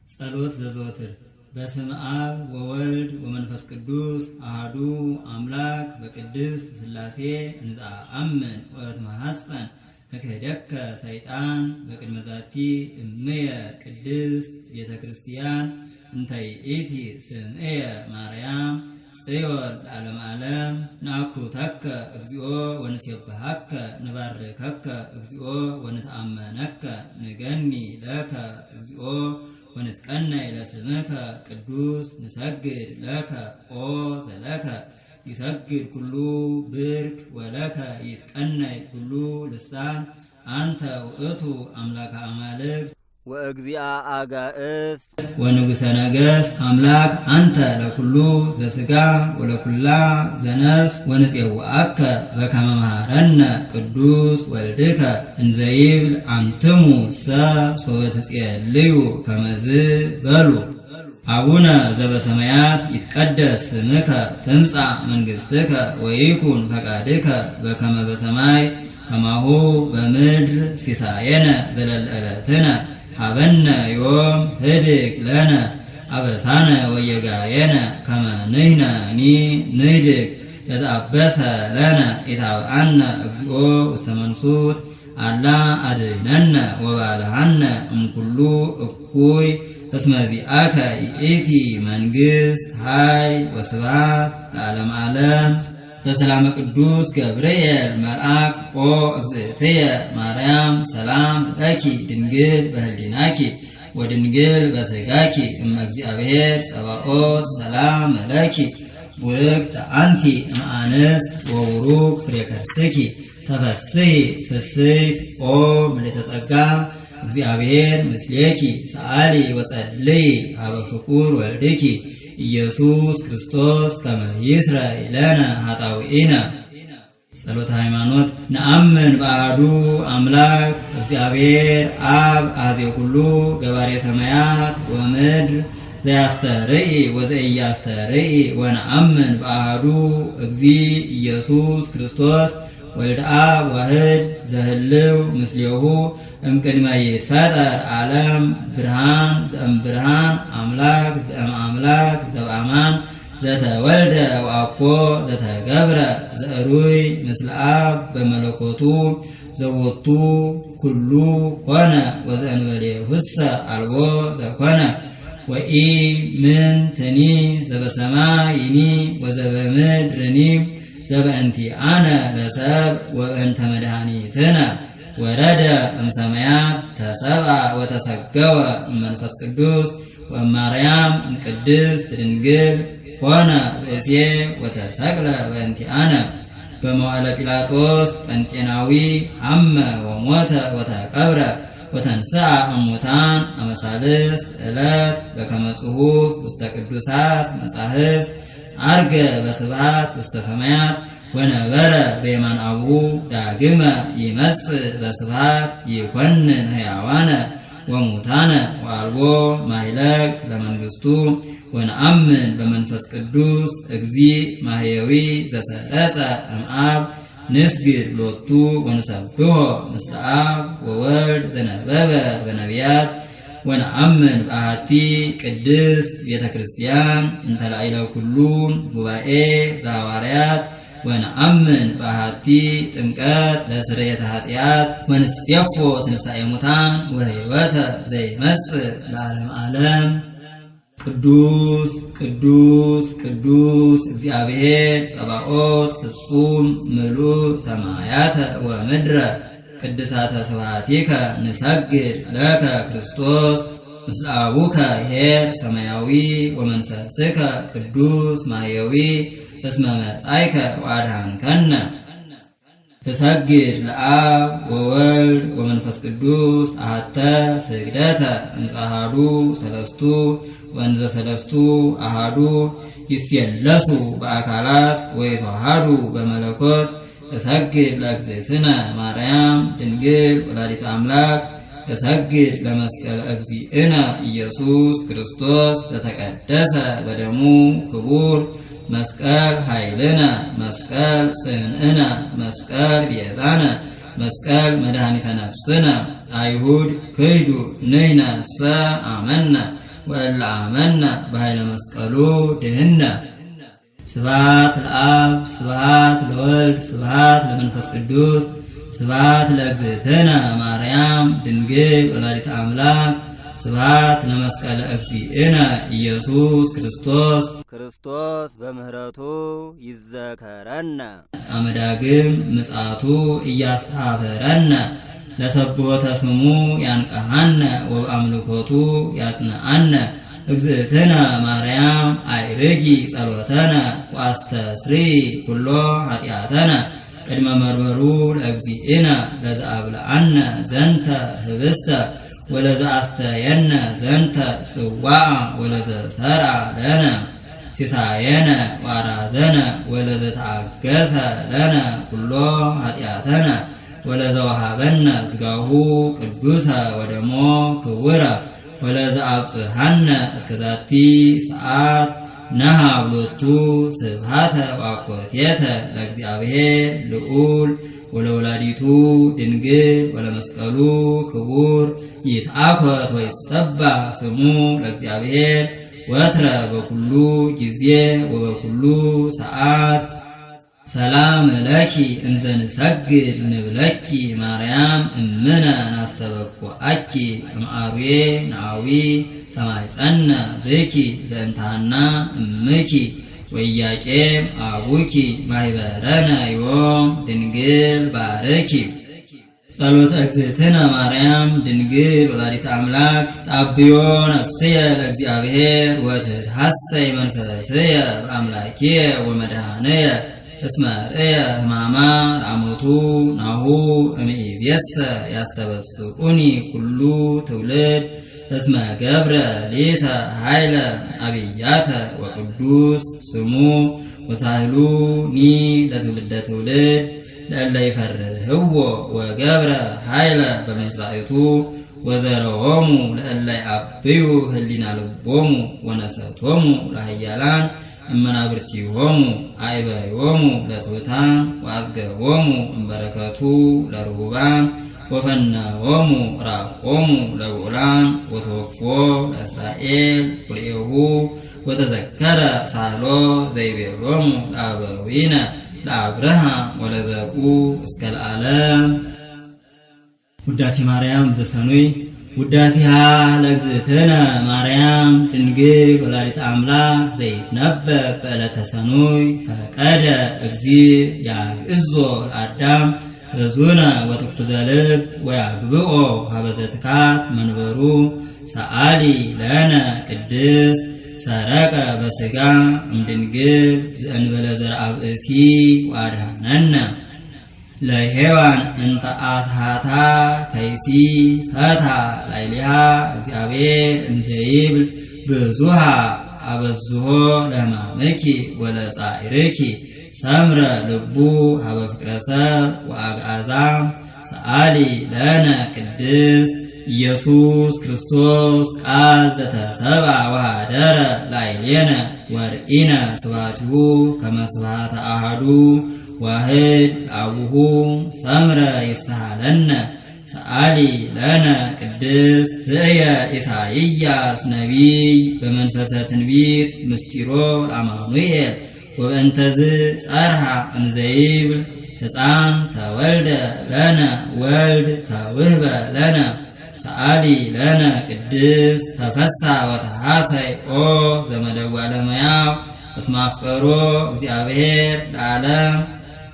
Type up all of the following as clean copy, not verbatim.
ጸሎት ዘዘወትር በስመ አብ ወወልድ ወመንፈስ ቅዱስ አሐዱ አምላክ በቅድስት ሥላሴ እንዘአምን ወእትማሐፀን እክህደከ ሰይጣን በቅድመ ዛቲ እምየ ቅድስት ቤተ ክርስቲያን እንተ ይእቲ ስምየ ማርያም ጽዮን ለዓለመ ዓለም ናኩተከ እግዚኦ ወንሴብሐከ ንባርከከ እግዚኦ ወንተአመነከ ንገኒ ለከ እግዚኦ ወንትቀነይ ለስምከ ቅዱስ ንሰግድ ለከ ኦ ዘለከ ይሰግድ ኩሉ ብርክ ወለከ ይትቀነይ ኩሉ ልሳን አንተ ውእቱ አምላከ አማልክት ወእግዚአ አጋእዝት ወንጉሰ ነገሥት አምላክ አንተ ለኩሉ ዘሥጋ ወለኩላ ዘነፍስ ወንፄውዐከ በከመ መሃረነ ቅዱስ ወልድከ እንዘይብል አንትሙ ሰ ሶበ ትጼልዩ ከመዝ በሉ። አቡነ ዘበሰማያት ይትቀደስ ስምከ ትምጻእ መንግሥትከ ወይኩን ፈቃድከ በከመ በሰማይ ከማሁ በምድር ሲሳየነ ዘለለዕለትነ ሀበነ ዮም ህድግ ለነ አበሳነ ወየጋየነ ከመ ንሕነኒ ንህድግ ለዘአበሰ ለነ ኢታብአነ እግዚኦ ውስተ መንሱት አላ አድኅነነ ወባልሐነ እምኩሉ እኩይ እስመ ዚአከ ይእቲ መንግሥት ኃይል ወስብሐት ለዓለመ ዓለም። በሰላመ ቅዱስ ገብርኤል መልአክ ኦ እግዝእትየ ማርያም ሰላም ለኪ ድንግል በህሊናኪ ወድንግል በሥጋኪ እመ እግዚአብሔር ጸባኦት ሰላም ለኪ ቡርክት አንቲ እምአንስት ወቡሩክ ፍሬ ከርስኪ ተፈሥሒ ፍሥሕት ኦ ምልዕተ ጸጋ እግዚአብሔር ምስሌኪ ሰአሊ ወጸልይ ሀበ ፍቁር ወልድኪ ኢየሱስ ክርስቶስ ከመ ይስረይ ለነ ኃጣውኢነ። ጸሎተ ሃይማኖት። ነአምን በአሐዱ አምላክ እግዚአብሔር አብ አኀዜ ኩሉ ገባሬ ሰማያት ወምድር ዘያስተርኢ ወዘኢያስተርኢ ወነአምን በአሐዱ እግዚእ ኢየሱስ ክርስቶስ ወልደ አብ ዋሕድ ዘህልው ምስሌሁ እምቅድመ ይትፈጠር ዓለም ብርሃን ዘእምብርሃን አምላክ ዘእምአምላክ ዘበአማን ዘተወልደ ወአኮ ዘተገብረ ዘእሩይ ምስለ አብ በመለኮቱ ዘወቱ ኩሉ ኮነ ወዘእንበሌሁሰ አልቦ ዘኮነ ወኢ ምንትኒ ዘበሰማይኒ ወዘበምድርኒ ዘበእንቲአነ ለሰብእ ወበእንተ መድኃኒትነ ወረደ እምሰማያት ተሰብአ ወተሰገወ እመንፈስ ቅዱስ ወእማርያም እምቅድስት ድንግል ኮነ ብእሴ ወተሰቅለ በእንቲአነ በመዋዕለ ጲላጦስ ጴንጤናዊ አመ ወሞተ ወተቀብረ ወተንሥአ እሙታን አመ ሣልስት ዕለት በከመ ጽሑፍ ውስተ ቅዱሳት መጻሕፍት ዐርገ በስብሐት ውስተ ሰማያት ወነበረ በየማነ አቡሁ ዳግመ ይመጽእ በስብሐት ይኰንን ሕያዋነ ወሙታነ ወአልቦ ማኅለቅት ለመንግሥቱ ወነአምን በመንፈስ ቅዱስ እግዚእ ማሕየዊ ዘሰረጸ እምአብ ንስግድ ሎቱ ወንሰብሖ ምስለ አብ ወወልድ ዘነበበ በነቢያት ወነአምን በአሐቲ ቅድስት ቤተ ክርስቲያን እንተ ላዕለ ኩሉ ጉባኤ ዘሐዋርያት ወነአምን በአሐቲ ጥምቀት ለስርየተ ኃጢአት ወንሴፎ ትንሣኤ ሙታን ወሕይወተ ዘይመጽእ ለዓለመ ዓለም። ቅዱስ ቅዱስ ቅዱስ እግዚአብሔር ጸባኦት ፍጹም ምሉእ ሰማያተ ወምድረ ቅድሳተ ስብሐቲከ ንሰግድ ለከ ክርስቶስ ምስለ አቡከ ኄር ሰማያዊ ወመንፈስከ ቅዱስ ማሕየዊ እስመ መጻእከ ወአድኃንከነ። እሰግድ ለአብ ወወልድ ወመንፈስ ቅዱስ አሐተ ስግደተ እምፀአሐዱ ሰለስቱ ወእንዘ ሰለስቱ አሐዱ ይሴለሱ በአካላት ወይተዋሃዱ በመለኮት እሰግድ ለእግዝእትነ ማርያም ድንግል ወላዲተ አምላክ እሰግድ ለመስቀለ እግዚእነ ኢየሱስ ክርስቶስ ዘተቀደሰ በደሙ ክቡር መስቀል ኃይልነ መስቀል ጽንዕነ መስቀል ቤዛነ መስቀል መድኃኒተ ነፍስነ አይሁድ ክይዱ ንሕነሰ አመነ ወእለ አመነ በኃይለ መስቀሉ ድህነ። ስብሐት ለአብ ስብሐት ለወልድ ስብሐት ለመንፈስ ቅዱስ ስብሐት ለእግዝእትነ ማርያም ድንግል ወላዲተ አምላክ ስብሐት ለመስቀለ እግዚእነ ኢየሱስ ክርስቶስ። ክርስቶስ በምህረቱ ይዘከረነ አመዳግም ምጽአቱ እያስተሐፈረነ ለሰብሖተ ስሙ ያንቀሐነ ወበአምልኮቱ ያጽንዐነ። እግዝእትነ ማርያም አይርጊ ጸሎተነ ወአስተስሪ ኩሎ ኃጢአተነ ቅድመ መርመሩ ለእግዚእነ ለዘአብልዐነ ዘንተ ህብስተ ወለዘአስተየነ ዘንተ ጽዋዐ ወለዘሰርዐ ለነ ሲሳየነ ወአራዘነ ወለዘተአገሰ ለነ ኩሎ ኃጢአተነ ወለዘወሃበነ ሥጋሁ ቅዱሰ ወደሞ ክቡረ ወለዘአብጽሐነ እስከዛቲ ሰዓት ነሃብሎቱ ስብሐተ ወአኮቴተ ለእግዚአብሔር ልዑል ወለወላዲቱ ድንግል ወለመስቀሉ ክቡር ይትአኮት ወይሰባህ ስሙ ለእግዚአብሔር ወትረ በኩሉ ጊዜ ወበኩሉ ሰዓት። ሰላም ለኪ እንዘ ንሰግድ ንብለኪ ማርያም እምነ ናስተበኩዐኪ እምአርዌ ነአዊ ተማይጸነ ብኪ በእንታና እምኪ ወኢያቄም አቡኪ ማይበረነ ዮም ድንግል ባርኪ። ጸሎተ እግዝእትነ ማርያም ድንግል ወላዲተ አምላክ ጣብዮ ነፍስየ ለእግዚአብሔር ወትትሐሰይ መንፈስየ በአምላክየ ወመድኃነየ እስመ ርእየ ሕማማ ለአሞቱ ናሁ እምይእዜሰ ያስተበስቁኒ ኩሉ ትውልድ እስመ ገብረ ሌተ ኃይለ አብያተ ወቅዱስ ስሙ ወሳህሉኒ ለትውልደ ትውልድ ለእለ ይፈርህዎ ወገብረ ኃይለ በመሥዋዕቱ ወዘረዎሙ ለእለ ይዐብዩ ህሊና ልቦሙ ወነሰቶሙ ለኃያላን እመናብርቲሆሙ አዕበዮሙ ለትሑታን ወአዝገቦሙ እምበረከቱ ለርሁባን ወፈነዎሙ ራቆሙ ለብዑላን ወተወክፎ ለእስራኤል ኩልኤሁ ወተዘከረ ሳህሎ ዘይቤሎሙ ለአበዊነ ለአብርሃም ወለዘርኡ እስከ ለዓለም። ውዳሴ ማርያም ዘሰኑይ። ውዳሴሃ ለእግዝእትነ ማርያም ድንግል ወላዲተ አምላክ ዘይትነበብ በዕለተ ሰኑይ ፈቀደ እግዚእ ያግዕዞ ለአዳም ሕዙነ ወትኩዘ ልብ ወያግብኦ ሀበ ዘትካት መንበሩ ሰአሊ ለነ ቅድስት ሰረቀ በሥጋ እምድንግል ዘእንበለ ዘርአ ብእሲ ወአድኀነነ ለሔዋን እንተ አስሃታ ከይሲ ፈታ ላዕሌሃ እግዚአብሔር እንተ ይብል ብዙሃ አበዝሖ ለሕማምኪ ወለጻዕርኪ ሰምረ ልቡ ሀበ ፍቅረ ሰብ ወአግዓዛ ሰአሊ ለነ ቅድስት ኢየሱስ ክርስቶስ ቃል ዘተሰብአ ወኀደረ ላዕሌነ ወርኢነ ስብሐቲሁ ከመ ስብሐተ አሐዱ ዋህድ አቡሁ ሰምረ ይስሐለነ ሰአሊ ለነ ቅድስት ርእየ ኢሳይያስ ነቢይ በመንፈሰ ትንቢት ምስጢሮ ለአማኑኤል ወበእንተዝ ጸርሐ እንዘይብል ሕፃን ተወልደ ለነ ወልድ ተውህበ ለነ ሰአሊ ለነ ቅድስት ተፈሳ ወተሐሰይ ኦ ዘመደዋ ለመያው እስመ አፍቀሮ እግዚአብሔር ለዓለም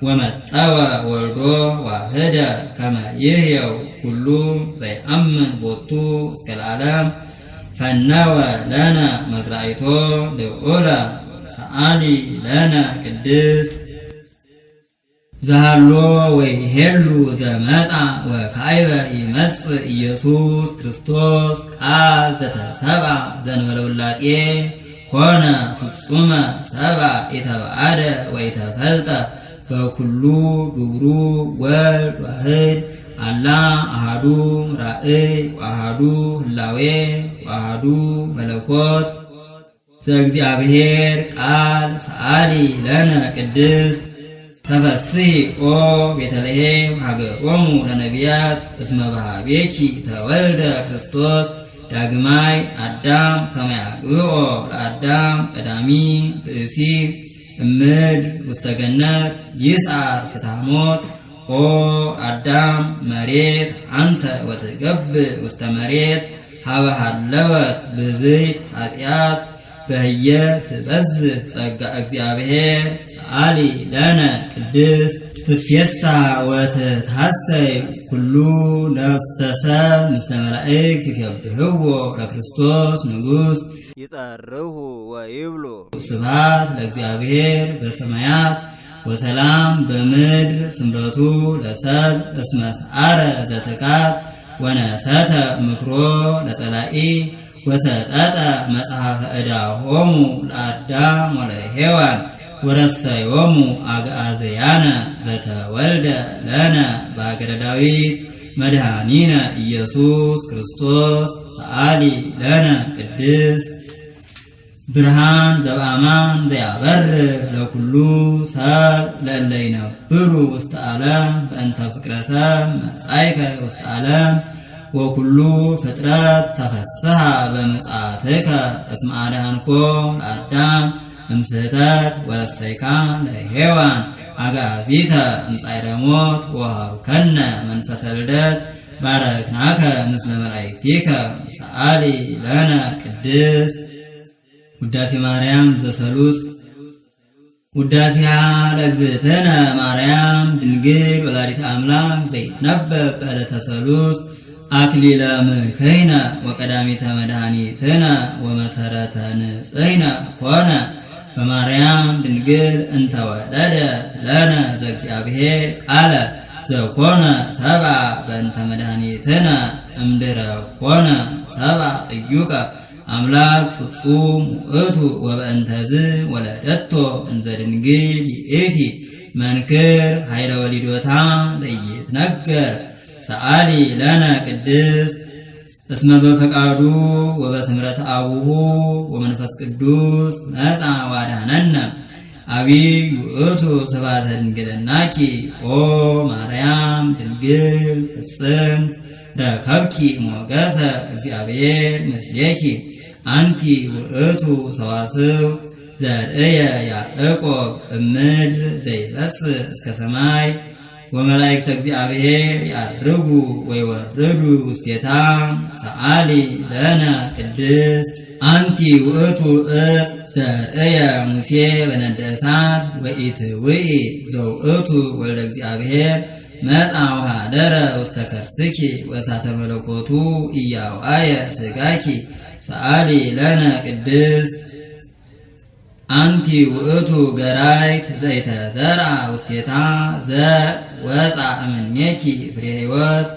ወመጠወ ወልዶ ዋህደ ከመ ይሕየው ኩሉ ዘይአምን ቦቱ እስከ ለዓለም ፈነወ ለነ መዝራዕቶ ልዑለ ሰአሊ ለነ ቅድስት ዘሃሎ ወይሄሉ ዘመጻ ወካዕበ ይመጽእ ኢየሱስ ክርስቶስ ቃል ዘተሰብአ ዘእንበለ ውላጤ ኮነ ፍጹመ ሰብአ ኢተባአደ ወኢተፈልጠ በኩሉ ግብሩ ወልድ ዋህድ አላ አሃዱ ራእይ ወአሃዱ ህላዌ ወአሃዱ መለኮት ዘእግዚአብሔር ቃል ሰአሊ ለነ ቅድስት ተፈስሒ ኦ ቤተልሔም ሀገሮሙ ለነቢያት እስመ በኀቤኪ ተወልደ ክርስቶስ ዳግማይ አዳም ከመያግብኦ ለአዳም ቀዳሚ ብእሲ እምል ውስተ ገነት ይስዓር ፍትሐ ሞት ኦ አዳም መሬት አንተ ወትገብእ ውስተ መሬት ሀበ ሀለወት ብዝይት ኃጢአት በህየ ትበዝሕ ጸጋ እግዚአብሔር ሰአሊ ለነ ቅድስት ትትፌሳ ወትትሐሰይ ኩሉ ነፍሰ ሰብ ምስለ መላእክት ይሴብሕዎ ለክርስቶስ ንጉሥ ይጸርሁ ወይብሉ ስብሐት ለእግዚአብሔር በሰማያት ወሰላም በምድር ስምረቱ ለሰብ እስመ ሰዓረ ዘትካት ወነሰተ ምክሮ ለጸላኢ ወሰጠጠ መጽሐፈ ዕዳሆሙ ለአዳም ወለሔዋን ወረሰዮሙ አግዓዝያነ ዘተወልደ ለነ በአገረ ዳዊት መድኃኒነ ኢየሱስ ክርስቶስ ሰአሊ ለነ ቅድስት ብርሃን ዘበአማን ዘያበርህ ለኩሉ ሰብ ለእለ ይነብሩ ውስተ ዓለም በእንተ ፍቅረ ሰብ መጻእከ ውስተ ዓለም ወኩሉ ፍጥረት ተፈስሐ በምጽአትከ እስመ አድኃንኮ ለአዳም እምስሕተት ወረሰይካ ለሔዋን አግዓዚተ እምጻዕረ ሞት ወሀብከነ መንፈሰ ልደት ባረክናከ ምስለ መላእክቲከ ሰአሊ ለነ ቅድስት ውዳሴ ማርያም ዘሰሉስ ውዳሴሃ ለእግዝእትነ ማርያም ድንግል ወላዲተ አምላክ ዘይትነበብ በዕለተ ሰሉስ አክሊለ ምክሕነ ወቀዳሚተ መድኃኒትነ ወመሰረተ ንጽሕነ ኮነ በማርያም ድንግል እንተ ወለደት ለነ ዘእግዚአብሔር ቃለ ዘኮነ ሰብአ በእንተ መድኃኒትነ እምድኅረ ኮነ ሰብአ ጥዩቀ አምላክ ፍጹም ውእቱ ወበእንተዝ ወለደቶ እንዘ ድንግል ይእቲ መንክር ኃይለ ወሊዶታ ዘይትነገር ሰአሊ ለነ ቅድስት እስመ በፈቃዱ ወበስምረተ አቡሁ ወመንፈስ ቅዱስ መጻ ዋዳነነ አቢይ ውእቱ ስብሐተ ድንግልናኪ ኦ ማርያም ድንግል ፍጽምት ረከብኪ ሞገሰ እግዚአብሔር ምስሌኪ አንቲ ውእቱ ሰዋስው ዘርእየ ያዕቆብ እምድር ዘይበጽሕ እስከ ሰማይ ወመላእክተ እግዚአብሔር ያርጉ ወይወርዱ ውስቴታ ሰአሊ ለነ ቅድስት አንቲ ውእቱ ዕፅ ዘርእየ ሙሴ በነደ እሳት ወኢትውኢ ዘውእቱ ወልደ እግዚአብሔር መጻ ወኀደረ ውስተ ከርስኪ ወእሳተ መለኮቱ ኢያውአየ ሥጋኪ ሰአሊ ለነ ቅድስት አንቲ ውእቱ ገራይት ዘይተዘርአ ውስቴታ ዘወፃ እምኔኪ ፍሬ ሕይወት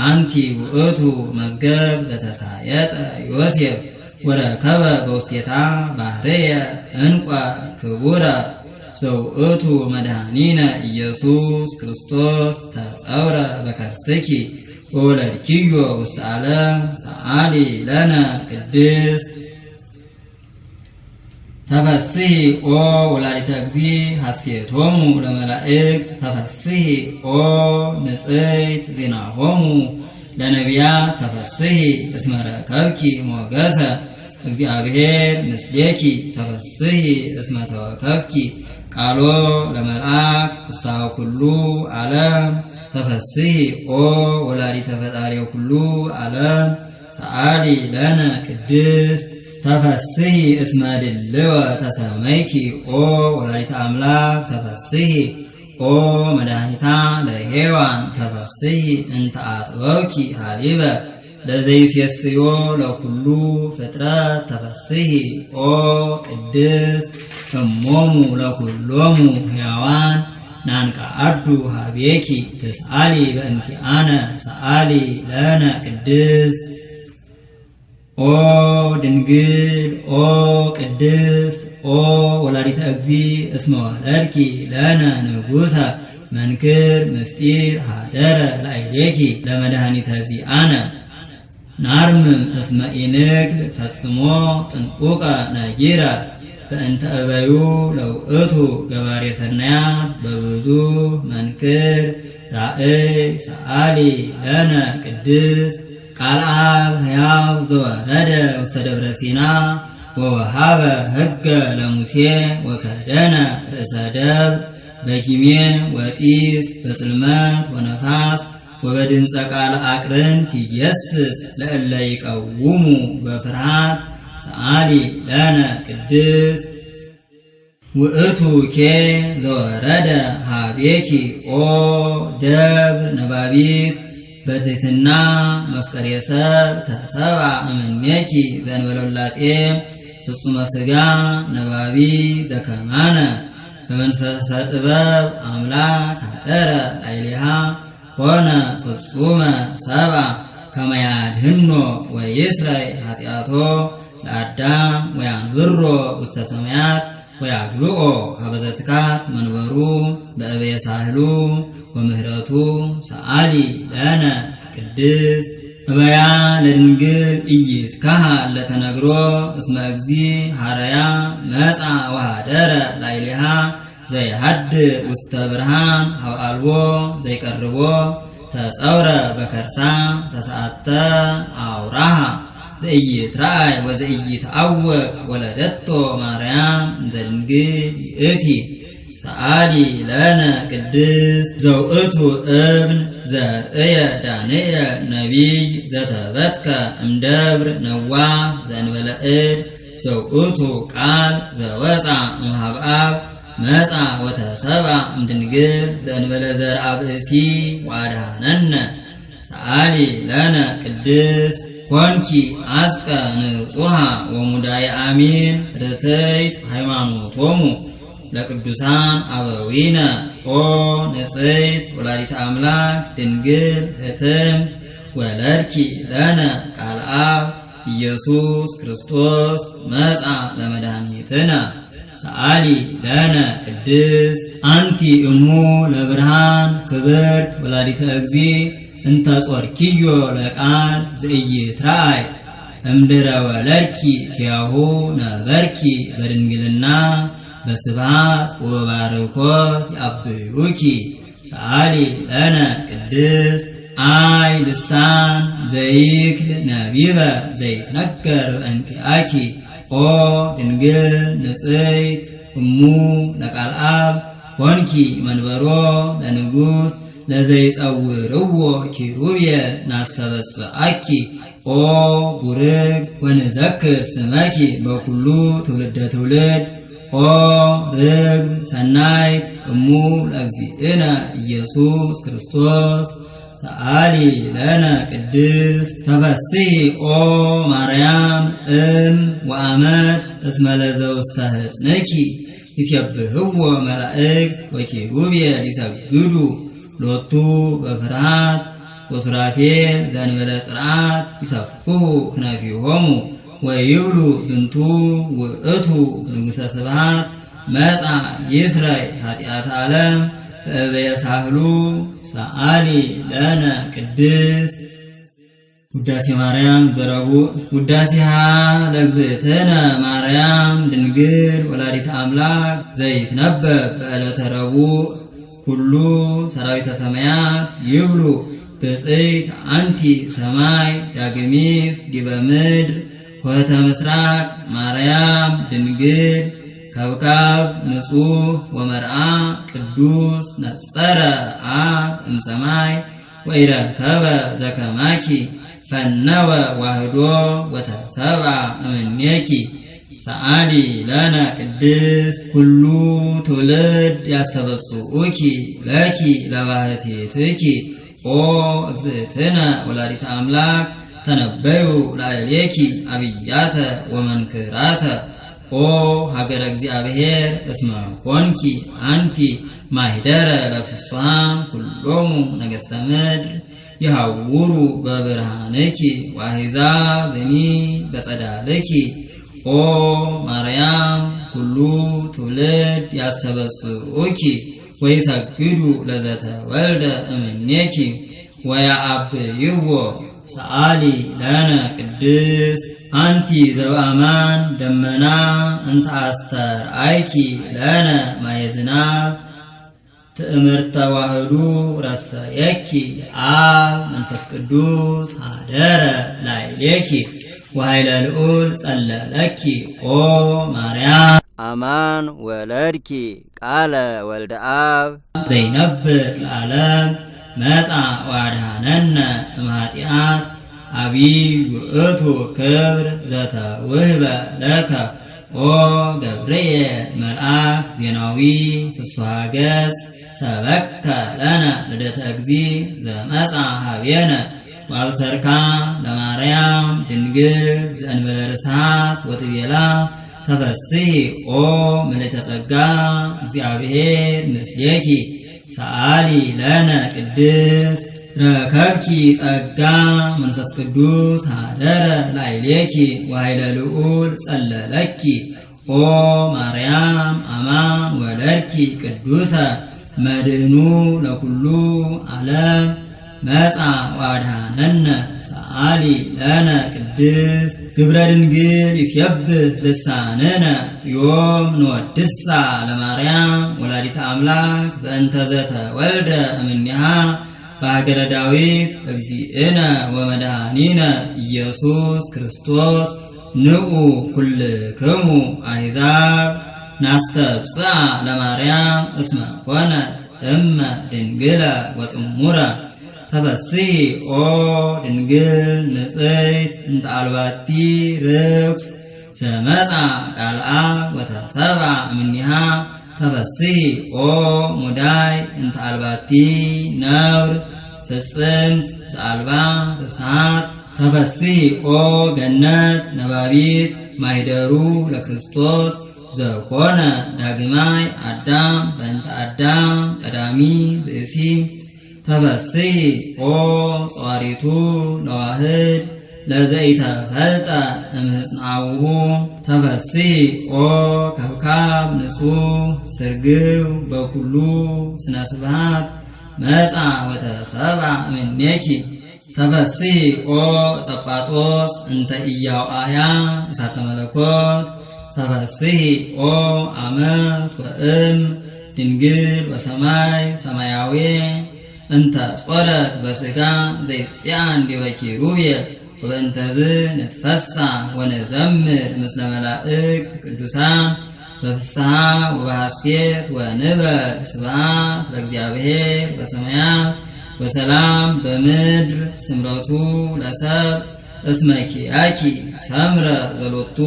አንቲ ውእቱ መዝገብ ዘተሳየጠ ዮሴፍ ወረከበ በውስቴታ ባህርየ እንቋ ክቡረ ዘውእቱ መድኃኒነ ኢየሱስ ክርስቶስ ተጸውረ በከርስኪ ወወለድኪዮ ውስተ ዓለም ሰአሊ ለነ ቅድስት ተፈስሒ ኦ ወላዲተ እግዚእ ሐሴቶሙ ለመላእክት ተፈስሒ ኦ ንጽሕት ዜናሆሙ ለነቢያት ተፈስሒ እስመ ረከብኪ ሞገሰ እግዚአብሔር ምስሌኪ ተፈስሒ እስመ ተወከብኪ ቃሎ ለመልአክ ፍስሐ ኩሉ ዓለም ተፈስሒ ኦ ወላዲተ ፈጣሪ ኩሉ ዓለም ሰአሊ ለነ ቅድስት ተፈስሒ እስመ ድልወ ተሰመይኪ ኦ ወላዲተ አምላክ ተፈስሒ ኦ መድኃኒታ ለሔዋን ተፈስሒ እንተ አጥበብኪ ሀሊበ ለዘይሴስዮ ለኩሉ ፍጥረት ተፈስሒ ኦ ቅድስት እሞሙ ለኩሎሙ ሕያዋን ናንቃአዱ ሀቤኪ ተስአሊ በእንቲአነ ሰአሊ ለነ ቅድስት ኦ ድንግል ኦ ቅድስት ኦ ወላዲተ እግዚእ እስመ ወለድኪ ለነ ንጉሠ መንክር ምስጢር ሀደረ ላዕሌኪ ለመድኃኒተ ዚአነ ናርምም እስመ ኢንክል ፈጽሞ ጥንቁቀ ነጊረ በእንተ እበዩ ለውእቱ ገባሬ ሰናያት በብዙ መንክር ራእይ ሰአሊ ለነ ቅድስት ቃል አብ ሕያው ዘወረደ ውስተ ደብረ ሲና ወወሃበ ሕገ ለሙሴ ወከደነ ርእሰ ደብር በጊሜ ወጢስ በጽልመት ወነፋስ ወበድምፀ ቃል አቅርንት ይየስስ ለእለ ይቀውሙ በፍርሃት ሰአሊ ለነ ቅድስት ውእቱ ኬ ዘወረደ ሀቤኪ ኦ ደብር ነባቢት በትሕትና መፍቀሬ ሰብ ተሰብአ እምኔኪ ዘእንበለ ፍጹመ ሥጋ ነባቢ ዘከማነ በመንፈሰ ጥበብ አምላክ ሀደረ ላዕሌሃ ኮነ ፍጹመ ሰብአ ከመ ያድኅኖ ወይስረይ ኃጢአቶ ለአዳም ወያንብሮ ውስተ ሰማያት ወያግብኦ ሀበ ዘትካት መንበሩ በእበየ ሳህሉ ወምህረቱ ሰአሊ ለነ ቅድስት እበያ ለድንግል ኢይትከሀል ለተነግሮ እስመ እግዚእ ሐረያ መጻ ወኀደረ ላዕሌሃ ዘይሃድር ውስተ ብርሃን ሀበ አልቦ ዘይቀርቦ ተጸውረ በከርሳ ተሰአተ አውራሃ ዘኢይትረአይ ወዘኢይትዐወቅ ወለደቶ ማርያም እንተ ድንግል ይእቲ ሰአሊ ለነ ቅድስት ዘውእቱ እብን ዘርእየ ዳንኤል ነቢይ ዘተበትከ እምደብር ነዋህ ዘእንበለ እድ ዘውእቱ ቃል ዘወፃ እምኀበ አብ መጻ ወተሰብአ እምድንግል ዘእንበለ ዘርአ ብእሲ ወአድኀነነ ሰአሊ ለነ ቅድስት ኮንኪ አስቀ ንጹሐ ወሙዳየ አሚን ርትዕት ሃይማኖቶሙ ለቅዱሳን አበዊነ ኦ ንጽሕት ወላዲተ አምላክ ድንግል ህትምት ወለድኪ ለነ ቃል አብ ኢየሱስ ክርስቶስ መጻ ለመድኃኒትነ ሰአሊ ለነ ቅድስት አንቲ እሙ ለብርሃን ክብርት ወላዲተ እግዚእ እንተ ጾርኪዮ ለቃል ዘኢይትረአይ እምድረ ወለድኪ ኪያሁ ነበርኪ በድንግልና በስብሐት ወበባርኮት ያብዩኪ ሰአሊ ለነ ቅድስት አይ ልሳን ዘይክል ነቢበ ዘይትነገር በእንቲአኪ ኦ ድንግል ንጽሕት እሙ ለቃል አብ ኮንኪ መንበሮ ለንጉሥ ለዘይጸውርዎ ኪሩቤል ናስተበጽአኪ ኦ ቡርክ ወንዘክር ስመኪ በኩሉ ትውልደ ትውልድ ኦ ርግብ ሰናይት እሙ ለእግዚእነ ኢየሱስ ክርስቶስ ሰአሊ ለነ ቅድስት ተፈሥሒ ኦ ማርያም እም ወአመት እስመ ለዘውስተ ሕፅንኪ ይሴብሕዎ መላእክት ወኪሩቤል ይሰግዱ ሎቱ በፍርሃት ወሱራፌል ዘእንበለ ጽርዓት ይሰፍሑ ክነፊሆሙ ወይብሉ ዝንቱ ውእቱ ንጉሠ ስብሐት መጻ ይስረይ ኃጢአተ ዓለም በእበየ ሳህሉ ሰአሊ ለነ ቅድስት ውዳሴ ማርያም ዘረቡዕ ውዳሴሃ ለእግዝእትነ ማርያም ድንግል ወላዲተ አምላክ ዘይትነበብ በዕለተ ረቡዕ ኩሉ ሰራዊተ ሰማያት ይብሉ ብፅዕት አንቲ ሰማይ ዳግሚት ዲበ ምድር ኆኅተ ምስራቅ ማርያም ድንግል ከብካብ ንጹሕ ወመርዓ ቅዱስ ነጸረ አብ እምሰማይ ወኢረከበ ዘከማኪ ፈነወ ዋህዶ ወተሰብአ እምኔኪ ሰአሊ ለነ ቅድስት ኩሉ ትውልድ ያስተበጽኡኪ ለኪ ለባህቲትኪ ኦ እግዝእትነ ወላዲተ አምላክ ተነበዩ ላዕሌኪ አብያተ ወመንክራተ ኦ ሀገረ እግዚአብሔር እስመ ኮንኪ አንቲ ማኅደረ ለፍጹማን ኩሎሙ ነገሥተ ምድር ይሃውሩ በብርሃንኪ ወአሕዛብኒ በጸዳልኪ ኦ ማርያም ኩሉ ትውልድ ያስተበጽኡኪ ወይሰግዱ ለዘተወልደ እምኔኪ ወያአብይዎ ሰአሊ ለነ ቅድስት አንቲ ዘበአማን ደመና እንተ አስተርአይኪ ለነ ማየ ዝናብ ትእምርተ ዋህዱ ረሰየኪ አብ መንፈስ ቅዱስ ሀደረ ላዕሌኪ ወኃይለ ልዑል ጸለለኪ ኦ ማርያም አማን ወለድኪ ቃለ ወልደ አብ ዘይነብር ለዓለም መጻ ወአድኀነነ እምኃጢአት አቢይ ውእቱ ክብር ዘተውህበ ለከ ኦ ገብርኤል መልአክ ዜናዊ ፍስሐ ገጽ ሰበከ ለነ ልደተ እግዚእ ዘመጻ ኀቤነ ወአብሰርካ ለማርያም ድንግል ዘእንበለ ርስሓት ወትቤላ ተፈሥሒ ኦ ምልዕተ ጸጋ እግዚአብሔር ምስሌኪ ሰአሊ ለነ ቅድስት ረከብኪ ጸጋ መንፈስ ቅዱስ ሀደረ ላዕሌኪ ወኃይለ ልዑል ጸለለኪ ኦ ማርያም አማን ወለድኪ ቅዱሰ መድኅኑ ለኩሉ ዓለም መጻ ወአድኀነነ ሰአሊ ለነ ቅድስት ግብረ ድንግል ይትየብህ ልሳንነ ዮም ንወድሳ ለማርያም ወላዲተ አምላክ በእንተ ዘተወልደ እምኔሃ በሀገረ ዳዊት እግዚእነ ወመድኃኒነ ኢየሱስ ክርስቶስ ንዑ ኩልክሙ አሕዛብ ናስተብጽአ ለማርያም እስመ ኮነት እመ ድንግለ ወጽሙረ ተፈሥሒ ኦ ድንግል ንጽሕት እንተ አልባቲ ርኩስ ዘመጻ ቃል አብ ወተሰብአ እምኔሃ ተፈሥሒ ኦ ሙዳይ እንተ አልባቲ ነውር ፍጽምት ዘአልባ ርስሓት ተፈሥሒ ኦ ገነት ነባቢት ማኅደሩ ለክርስቶስ ዘኮነ ዳግማይ አዳም በእንተ አዳም ቀዳሚ ብእሲ ተፈሥሒ ኦ ጸዋሪቱ ለዋህድ ለዘኢተፈልጠ እምህጽናውሁ ተፈሥሒ ኦ ከብካብ ንጹሕ ስርግው በኩሉ ስነ ስብሐት መጻ ወተሰብአ እምኔኪ ተፈሥሒ ኦ ጸጳጦስ እንተ ኢያውአያ እሳተ መለኮት ተፈሥሒ ኦ አመት ወእም ድንግል ወሰማይ ሰማያዊ እንተ ጾረት በሥጋ ዘይጽያን ዲበ ኪሩቤል ወበእንተዝ ንትፈሥሕ ወነዘምር ምስለ መላእክት ቅዱሳን በፍስሐ ወበሐሴት ወንበል ስብሐት ለእግዚአብሔር በሰማያት ወሰላም በምድር ስምረቱ ለሰብ እስመ ኪያኪ ሰምረ ዘሎቱ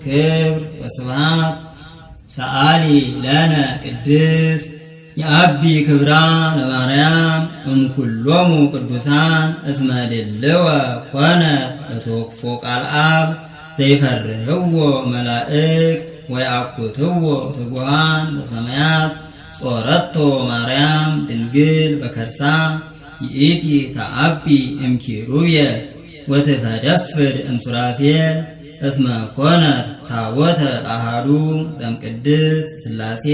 ክብር ወስብሐት ሰአሊ ለነ ቅድስት የአቢ ክብራ ለማርያም እምኩሎሙ ቅዱሳን እስመ ድልወ ኮነት ለተወክፎ ቃል አብ ዘይፈርህዎ መላእክት ወይአኩትዎ ትጉሃን በሰማያት ጾረቶ ማርያም ድንግል በከርሳ ይእቲ ተአቢ እምኪሩቤል ወትፈደፍር እምሱራፌል እስመ ኮነት ታቦተ አሐዱ ዘእምቅድስት ሥላሴ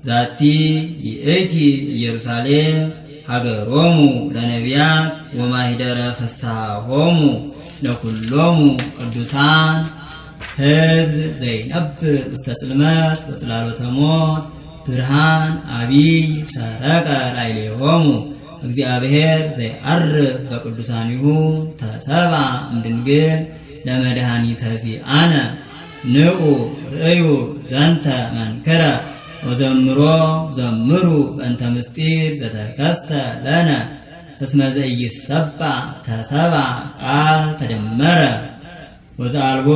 ዛቲ ይእቲ ኢየሩሳሌም ሀገሮሙ ለነቢያት ወማኅደረ ፍስሐሆሙ ለኩሎሙ ቅዱሳን ሕዝብ ዘይነብር ውስተ ጽልመት ወጽላሎተ ሞት ብርሃን አቢይ ሰረቀ ላዕሌሆሙ እግዚአብሔር ዘይዐርግ በቅዱሳኒሁ ተሰብአ እምድንግል ለመድኃኒተ ዚአነ ንዑ ርእዩ ዘንተ መንክረ ወዘምሮ ዘምሩ በእንተ ምስጢር ዘተከስተ ለነ እስመ ዘኢይሰብአ ተሰብአ ቃል ተደመረ ወዘአልቦ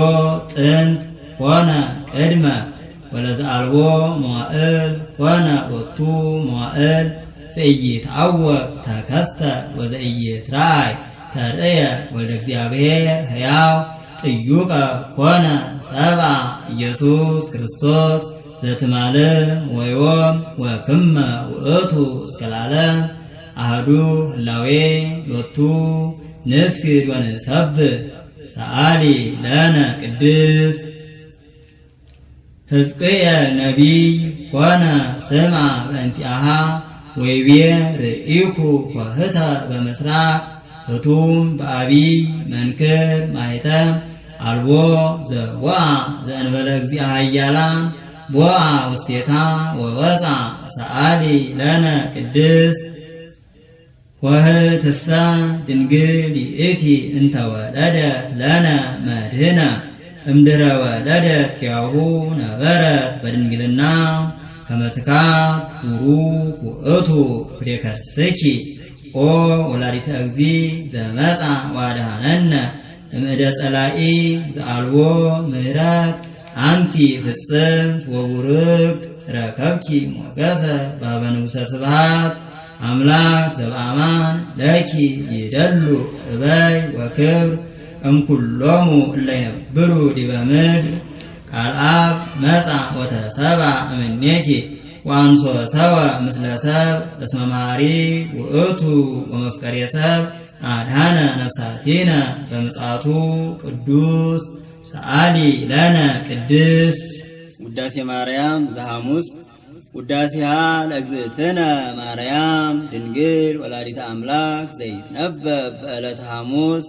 ጥንት ኮነ ቅድመ ወለዘአልቦ መዋዕል ኮነ ሎቱ መዋዕል ዘኢይትዐወቅ ተከስተ ወዘኢይትረአይ ተርእየ ወልደ እግዚአብሔር ሕያው ጥዩቀ ኮነ ሰብአ ኢየሱስ ክርስቶስ ዘትማልእ ወዮም ወክመ ውእቱ እስከ ለዓለም አሐዱ ህላዌ ሎቱ ንስግድ ወንሰብህ ሰአሊ ለነ ቅድስት ሕዝቅኤል ነቢይ ኮነ ስምዐ በእንቲአሃ ወይቤ ርኢኩ ኮህተ በምስራቅ ህቱም በአቢይ መንክር ማኅተም አልቦ ዘወአ ዘእንበለ እግዚአ ኃያላን ቦአ ውስቴታ ወወፃ ሰአሊ ለነ ቅድስት ወህትሳ ድንግል ይእቲ እንተ ወለደት ለነ መድህነ እምድረ ወለደት ኪያሁ ነበረት በድንግልና ከመትካት ቡሩክ ውእቱ ፍሬ ከርስኪ ኦ ወላዲተ እግዚእ ዘመፃ ዋድሃነነ እምእደ ጸላኢ ዘአልቦ ምህረት አንቲ ፍጽምት ወቡርክት ረከብኪ ሞገሰ በኀበ ንጉሠ ስብሐት አምላክ ዘበአማን ለኪ ይደሉ እበይ ወክብር እምኩሎሙ እለ ይነብሩ ዲበ ምድር ቃል አብ መጻ ወተሰብአ እምኔኪ ወአንሶ ሰብአ ምስለ ሰብ እስመ መሐሪ ውእቱ ወመፍቀሬ ሰብ አድኃነ ነፍሳቲነ በምጽአቱ ቅዱስ ሰአሊ ለነ ቅድስት። ውዳሴ ማርያም ዘሐሙስ። ውዳሴሃ ለእግዝእትነ ማርያም ድንግል ወላዲተ አምላክ ዘይትነበብ በዕለተ ሐሙስ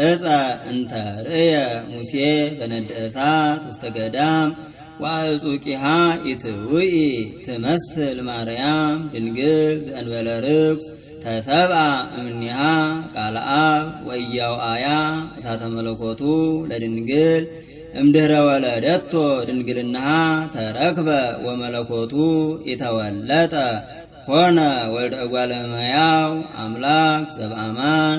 ዕፀ እንተ ርእየ ሙሴ በነደ እሳት ውስተ ገዳም ወአዕጹቂሃ ኢትውኢ ትመስል ማርያም ድንግል ዘእንበለ ርኩስ ተሰብአ እምኔሃ ቃለ አብ ወኢያውአያ እሳተ መለኮቱ ለድንግል እምድኅረ ወለደቶ ድንግልናሃ ተረክበ ወመለኮቱ ኢተወለጠ ኮነ ወልደ እጓለ እመሕያው አምላክ ዘበአማን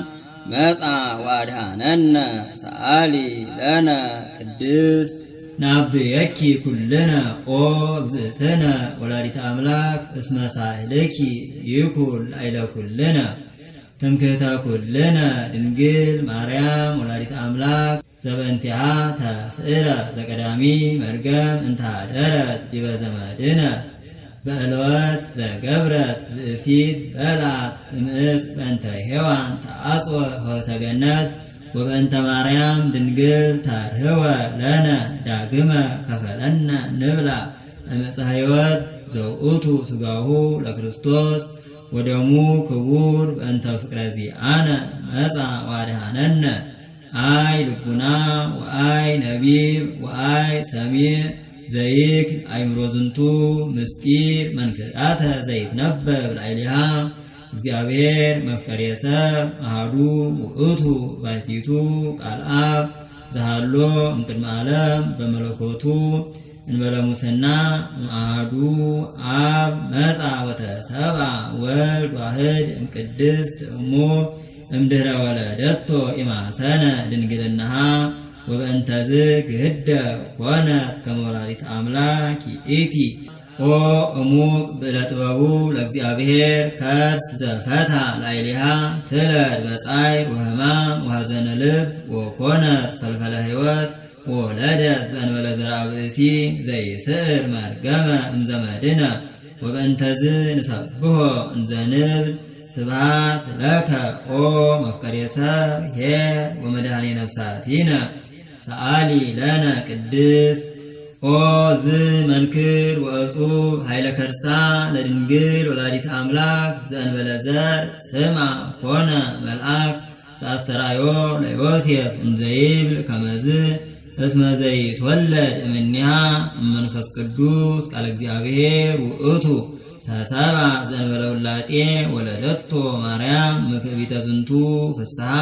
መጻ ወአድኃነነ ሰአሊ ለነ ቅድስት። ናብየኪ ኩልነ ኦ እግዝእትነ ወላዲተ አምላክ እስመ ሳህልኪ ይኩን ላዕለ ኩልነ ትምክህተ ኩልነ ድንግል ማርያም ወላዲተ አምላክ ዘበእንቲሃ ተስዕረ ዘቀዳሚ መርገም እንተ ኀደረት ዲበ ዘመድነ በዕለወት ዘገብረት ብእሲት በልዓት እምዕፅ በእንተ ሔዋን ተአጽወ ኆኅተ ገነት ወበእንተ ማርያም ድንግል ታርህወ ለነ ዳግመ ከፈለነ ንብላ እምዕፀ ሕይወት ዘውእቱ ሥጋሁ ለክርስቶስ ወደሙ ክቡር በእንተ ፍቅረ ዚአነ መጻ ወአድኃነነ አይ ልቡና ወአይ ነቢብ ወአይ ሰሚዕ ዘይክል አእምሮ ዝንቱ ምስጢር መንክራተ ዘይትነበብ ላዕሌሃ እግዚአብሔር መፍቀሬ ሰብ አሐዱ ውእቱ ባሕቲቱ ቃል አብ ዘሃሎ እምቅድመ ዓለም በመለኮቱ እንበለ ሙስና እምአሐዱ አብ መጻ ወተሰብአ ወልድ ዋሕድ እምቅድስት እሙ እምድኅረ ወለደቶ ኢማሰነ ድንግልናሃ ወበእንተዝ ግህደ ኮነት ከመ ወላዲተ አምላክ ይእቲ ኦ እሙቅ ብዕለ ጥበቡ ለእግዚአብሔር ከርስ ዘፈታ ላዕሌሃ ትለድ በጻዕር ወሕማም ወሐዘነ ልብ ወኮነት ፈልፈለ ሕይወት ወወለደት ዘእንበለ ዘርአ ብእሲ ዘይስዕር መርገመ እምዘመድነ ወበእንተዝ ንሰብሖ እንዘ ንብል ስብሐት ለከ ኦ መፍቀሬ ሰብ ኄር ወመድኃኔ ነፍሳቲነ ሰአሊ ለነ ቅድስት። ኦ ዝ መንክር ወእጹብ ኃይለ ከርሳ ለድንግል ወላዲተ አምላክ ዘእንበለ ዘር ስምዐ ኮነ መልአክ ዘአስተርአዮ ለዮሴፍ እንዘይብል ከመዝ እስመ ዘይትወለድ እምኔሃ እመንፈስ ቅዱስ ቃለ እግዚአብሔር ውእቱ ተሰብአ ዘእንበለ ውላጤ ወለደቶ ማርያም ምክዕቢተ ዝንቱ ፍስሐ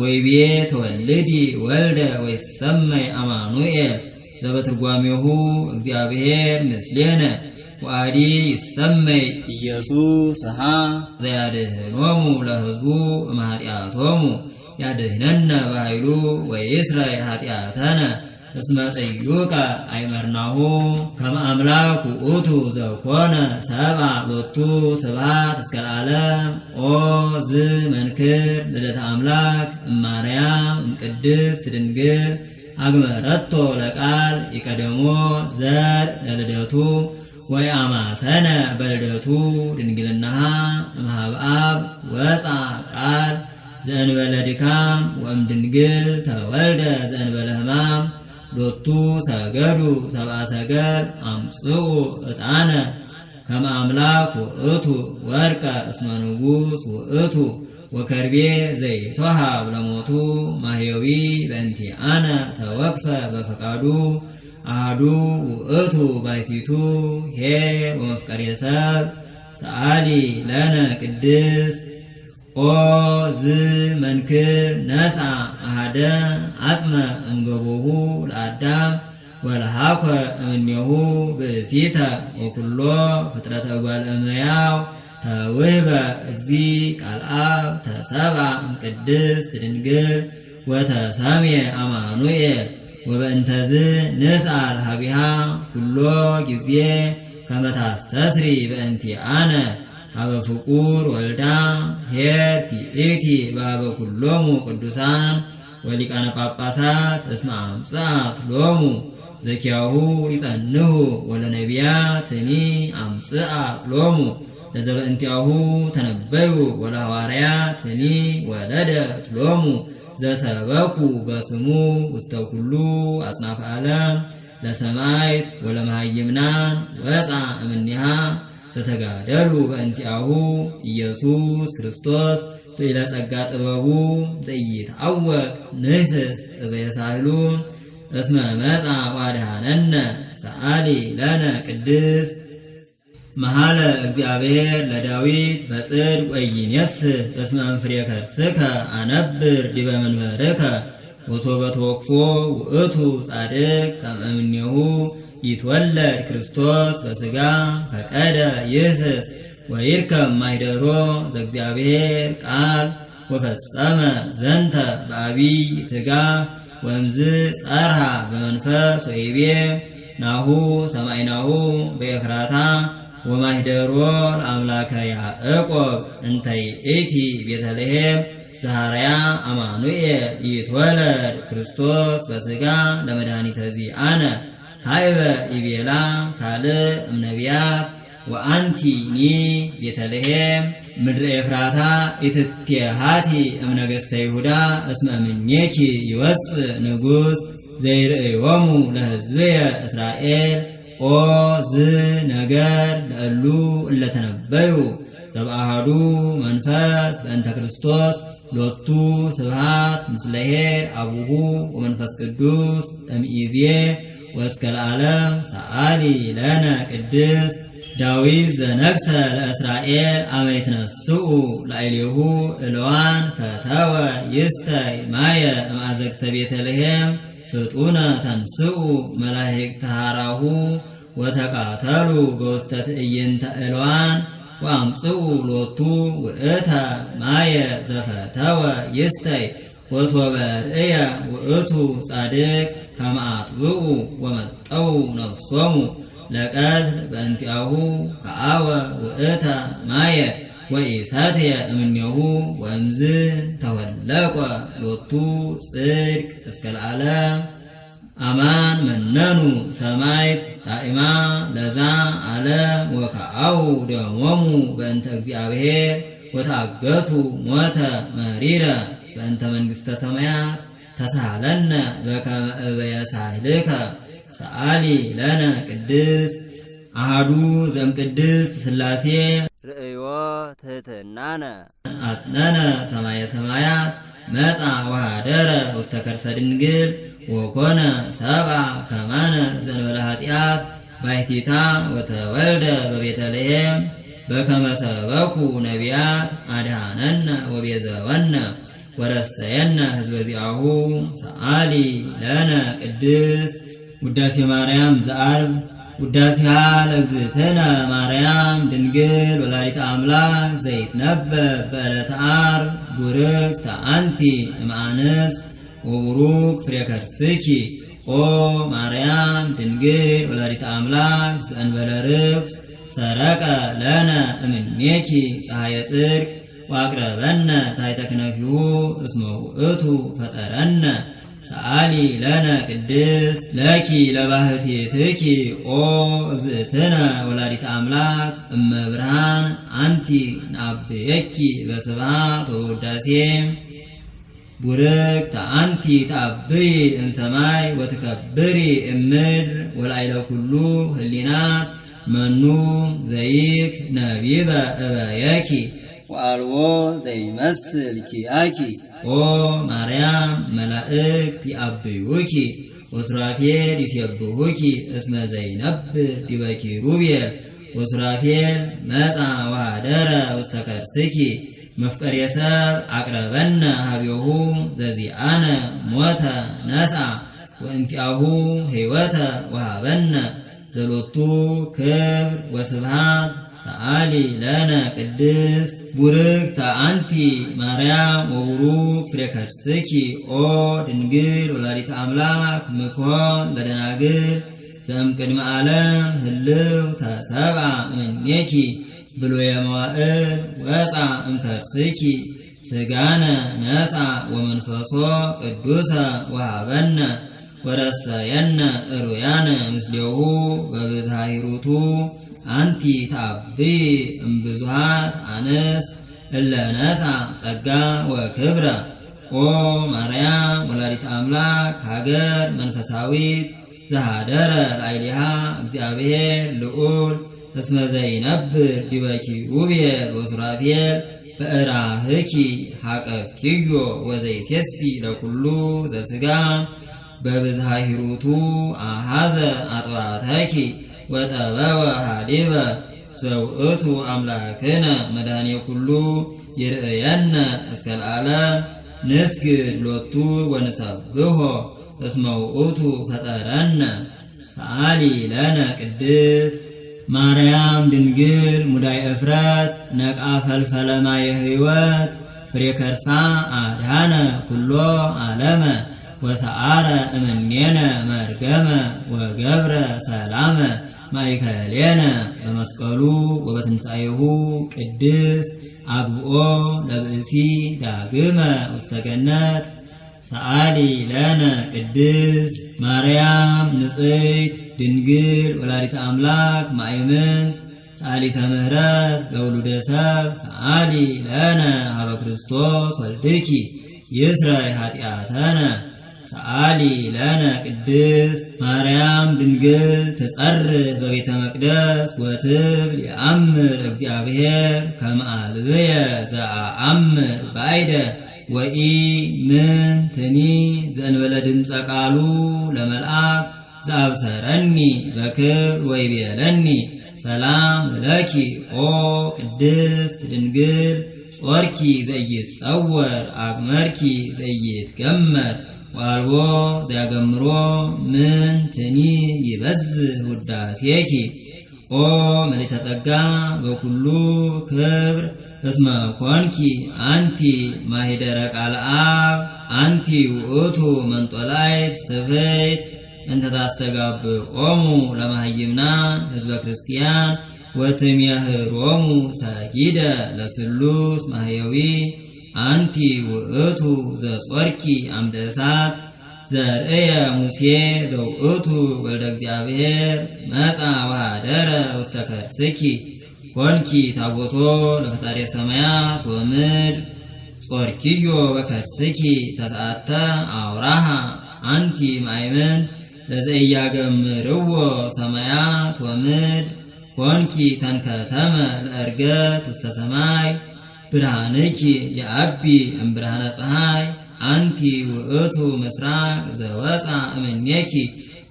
ወይቤ ተወልዲ ወልደ ወይሰመይ አማኑኤል ዘበትርጓሜሁ እግዚአብሔር ምስሌነ ወአዲ ይሰመይ ኢየሱስ ዘያድኅኖሙ ለሕዝቡ እምኃጢአቶሙ ያድኅነነ በኃይሉ ወይስረይ ኃጢአተነ እስመ ጥዩቀ አይመርናሁ ከመ አምላክ ውእቱ ዘኮነ ሰብአ ሎቱ ስብሐት እስከ ለዓለም። ኦ ዝ መንክር ልደተ አምላክ እማርያም እምቅድስት ድንግል አግመረቶ ለቃል ይቀደሞ ዘር ለልደቱ ወይ አማሰነ በልደቱ ድንግልናሃ እምኀበ አብ ወፃ ቃል ዘእንበለ ድካም ወእምድንግል ተወልደ ዘእንበለ ሕማም ሎቱ ሰገዱ ሰብአ ሰገል አምጽኡ ዕጣነ ከመ አምላክ ውእቱ ወርቀ እስመ ንጉሥ ውእቱ ወከርቤ ዘይትወሃብ ለሞቱ ማሕየዊ በእንቲአነ ተወክፈ በፈቃዱ አሐዱ ውእቱ ባሕቲቱ ኄር ወመፍቀሬ ሰብ ሰአሊ ለነ ቅድስት ኦ ዝ መንክር ነሳ አሐደ አጽመ እምገቦሁ ለአዳም ወለሃኮ እምኔሁ ብእሲተ ወኩሎ ፍጥረተ እጓለ እመሕያው ተውህበ እግዚ ቃልአብ ተሰብአ እምቅድስት ድንግል ወተሰምየ አማኑኤል ወበእንተዝ ንስአል ሀቢሃ ኩሎ ጊዜ ከመ ታስተስሪ በእንቲአነ ሀበ ፍቁር ወልዳ ኄር ትእቲ በሀበ ኩሎሙ ቅዱሳን ወሊቃነ ጳጳሳት እስመ አምጽአት ሎሙ ዘኪያሁ ይጸንሁ ወለነቢያትኒ አምጽአት ሎሙ ለዘበእንቲአሁ ተነበዩ ወለሐዋርያትኒ ወለደት ሎሙ ዘሰበኩ በስሙ ውስተ ኩሉ አጽናፈ ዓለም ለሰማይት ወለመሃይምናን ወፃ እምኔሃ ዘተጋደሉ በእንቲአሁ ኢየሱስ ክርስቶስ ጥኢለ ጸጋ ጥበቡ ዘኢይትዐወቅ ንህስስ እበየሳህሉ እስመ መጻ ወአድኀነነ ሰአሊ ለነ ቅድስት መሐለ እግዚአብሔር ለዳዊት በጽድቅ ወኢይኔስህ እስመ እምፍሬ ከርስከ አነብር ዲበ መንበርከ ወሶበ ተወክፎ ውእቱ ጻድቅ ከመ እምኔሁ ይትወለድ ክርስቶስ በሥጋ ፈቀደ ይህስስ ወይርከብ ማኅደሮ ዘእግዚአብሔር ቃል ወፈጸመ ዘንተ በዐቢይ ትጋህ ወእምዝ ጸርሃ በመንፈስ ወይቤ ናሁ ሰማዕናሁ በኤፍራታ ወማኅደሮ ለአምላከ ያዕቆብ እንተ ይእቲ ቤተልሔም ዘሐረያ አማኑኤል ይትወለድ ክርስቶስ በሥጋ ለመድኃኒተ ዚአነ ካይበ ይቤላ ካልእ እምነቢያት ወአንቲኒ ቤተልሔም ምድረ ኤፍራታ ኢትቴሃቲ እምነገሥተ ይሁዳ እስመ እምኔኪ ይወፅእ ንጉሥ ዘይርእዮሙ ለሕዝብየ እስራኤል ኦ ዝ ነገር ለእሉ እለተነበዩ ሰብአሃዱ መንፈስ በእንተ ክርስቶስ ሎቱ ስብሐት ምስለ ኄር አቡሁ ወመንፈስ ቅዱስ እምይእዜ ወእስከ ለዓለም ሰአሊ ለነ ቅድስት ዳዊት ዘነግሠ ለእስራኤል አመ ይትነስኡ ላዕሌሁ እልዋን ፈተወ ይስተይ ማየ እምአዘቅተ ቤተልሔም ፍጡነ ተንስኡ መላእክተ ሐራሁ ወተቃተሉ በውስተ ትዕይንተ እልዋን ወአምጽኡ ሎቱ ውእተ ማየ ዘፈተወ ይስተይ ወሶበ ርእየ ውእቱ ጻድቅ ከመ አጥብኡ ወመጠው ነፍሶሙ ለቀትል በእንቲአሁ ከአወ ውእተ ማየ ወኢሰትየ እምኔሁ ወእምዝ ተወለቆ ሎቱ ጽድቅ እስከ ለዓለም አማን መነኑ ሰማይት ጣዕማ ለዛ ዓለም ወከአው ደሞሙ በእንተ እግዚአብሔር ወታገሱ ሞተ መሪረ በእንተ መንግሥተ ሰማያት ተሳሃለነ በከመ እበየሳህልከ ሰአሊ ለነ ቅድስት አሐዱ ዘእምቅድስት ሥላሴ ርእዮ ትሕትናነ አጽነነ ሰማየ ሰማያት መጻ ወኀደረ ውስተ ከርሰ ድንግል ወኮነ ሰብአ ከማነ ዘእንበለ ኃጢአት ባሕቲታ ወተወልደ በቤተልሔም በከመ ሰበኩ ነቢያት አድኀነነ ወቤዘወነ ወረሰየነ ሕዝበ ዚአሁ ሰአሊ ለነ ቅድስት ውዳሴ ማርያም ዘዓርብ ውዳሴሃ ለእግዝእትነ ማርያም ድንግል ወላዲተ አምላክ ዘይትነበብ በዕለተ ዓርብ ቡርክት አንቲ እምአንስት ወቡሩክ ፍሬ ከርስኪ ኦ ማርያም ድንግል ወላዲተ አምላክ ዘእንበለ ርኩስ ሰረቀ ለነ እምኔኪ ፀሐየ ጽድቅ ወአቅረበነ ታሕተ ክነፊሁ እስመ ውእቱ ፈጠረነ ሰአሊ ለነ ቅድስት ለኪ ለባህቲትኪ ኦ እግዝእትነ ወላዲተ አምላክ እመ ብርሃን አንቲ ንአብየኪ በስብሐት ወበውዳሴ ቡርክት አንቲ ተአብዪ እምሰማይ ወትከብሪ እምድር ወላዕለ ኩሉ ህሊናት መኑ ዘይክ ነቢበ እበየኪ ወአልቦ ዘይመስል ኪያኪ ኦ ማርያም መላእክት ይአብዩኪ ወሱራፌል ይሴብሑኪ እስመ ዘይነብር ዲበ ኪሩቤል ወሱራፌል መጻ ወኀደረ ውስተ ከርስኪ መፍቀሬ ሰብ አቅረበነ ሀቤሁ ዘዚአነ ሞተ ነስአ ወእንቲአሁ ሕይወተ ወሃበነ ዘሎቱ ክብር ወስብሃት ሰአሊ ለነ ቅድስት ቡርክተ አንቲ ማርያም ወቡሩክ ፍሬ ከርስኪ ኦ ድንግል ወላዲተ አምላክ ምኮን ለደናግል ዘእምቅድመ ዓለም ህልው ተሰብአ እምኔኪ ብሉየ መዋዕል ወፃ እምከርስኪ ስጋነ ነፃ ወመንፈሶ ቅዱሰ ወሃበነ ወረሰየነ እሩያነ ምስሌሁ በብዝሃ ሂሩቱ አንቲ ታብይ እምብዙሃት አንስት እለ ነፃ ጸጋ ወክብረ ኦ ማርያም ወላዲተ አምላክ ሀገር መንፈሳዊት ዘሃደረ ላዕሌሃ እግዚአብሔር ልዑል እስመ ዘይነብር ዲበ ኪሩቤል ወሱራፌል በእራህኪ ሐቀፍኪዮ ወዘይቴሲ ለኩሉ ዘሥጋ በብዝሃ ሂሩቱ አሃዘ አጥባተኪ ወጠበወ ሀሊበ ዘውእቱ አምላክነ መድኃኔ ኩሉ ይርእየነ እስከ ለዓለም ንስግድ ሎቱ ወንሰብሖ እስመ ውእቱ ፈጠረነ ሰአሊ ለነ ቅድስት ማርያም ድንግል ሙዳይ እፍረት ነቃ ፈልፈለ ማየ ሕይወት ፍሬ ከርሳ አድሃነ ኩሎ ዓለመ ወሰአረ እምኔነ መርገመ ወገብረ ሰላመ ማእከሌነ በመስቀሉ ወበትንሣኤሁ ቅድስት አግብኦ ለብእሲ ዳግመ ውስተ ገነት ሰአሊ ለነ ቅድስት ማርያም ንጽሕት ድንግል ወላዲተ አምላክ ማእምንት ሰአሊተ ምሕረት ለውሉደ ሰብ ሰአሊ ለነ ሀበ ክርስቶስ ወልድኪ ይስረይ ኃጢአተነ ሰአሊ ለነ ቅድስት ማርያም ድንግል ትጸርህ በቤተ መቅደስ ወትብል የአምር እግዚአብሔር ከመ አልብየ ዘአአምር ባይደ ወኢ ምንትኒ ዘእንበለ ድምፀ ቃሉ ለመልአክ ዘአብሰረኒ በክብር ወይቤለኒ ሰላም ለኪ ኦ ቅድስት ድንግል ጾርኪ ዘይጸወር አግመርኪ ዘይትገመር ወአልቦ ዘያገምሮ ምንትኒ ይበዝህ ውዳሴኪ ኦ ምልዕተ ጸጋ በኩሉ ክብር እስመ ኮንኪ አንቲ ማሂደረ ቃለ አብ አንቲ ውእቱ መንጦላይት ስፍሕት እንተ ታስተጋብኦሙ ለመሃይምናን ህዝበ ክርስቲያን ወትሜህሮሙ ሰጊደ ለስሉስ ማህየዊ አንቲ ውእቱ ዘጾርኪ አምደ እሳት ዘርእየ ሙሴ ዘውእቱ ወልደ እግዚአብሔር መጻ ወኀደረ ውስተ ከርስኪ ኮንኪ ታቦቶ ለፈጣሪ ሰማያት ወምድር ጾርኪዮ በከርስኪ ተስዓተ አውራሃ አንቲ ማእምንት ለዘኢያገምርዎ ሰማያት ወምድር ኮንኪ ተንከተመ ለዕርገት ውስተ ሰማይ ብርሃንኪ የአቢ እምብርሃነ ፀሐይ አንቲ ውእቱ ምስራቅ ዘወፃ እምኔኪ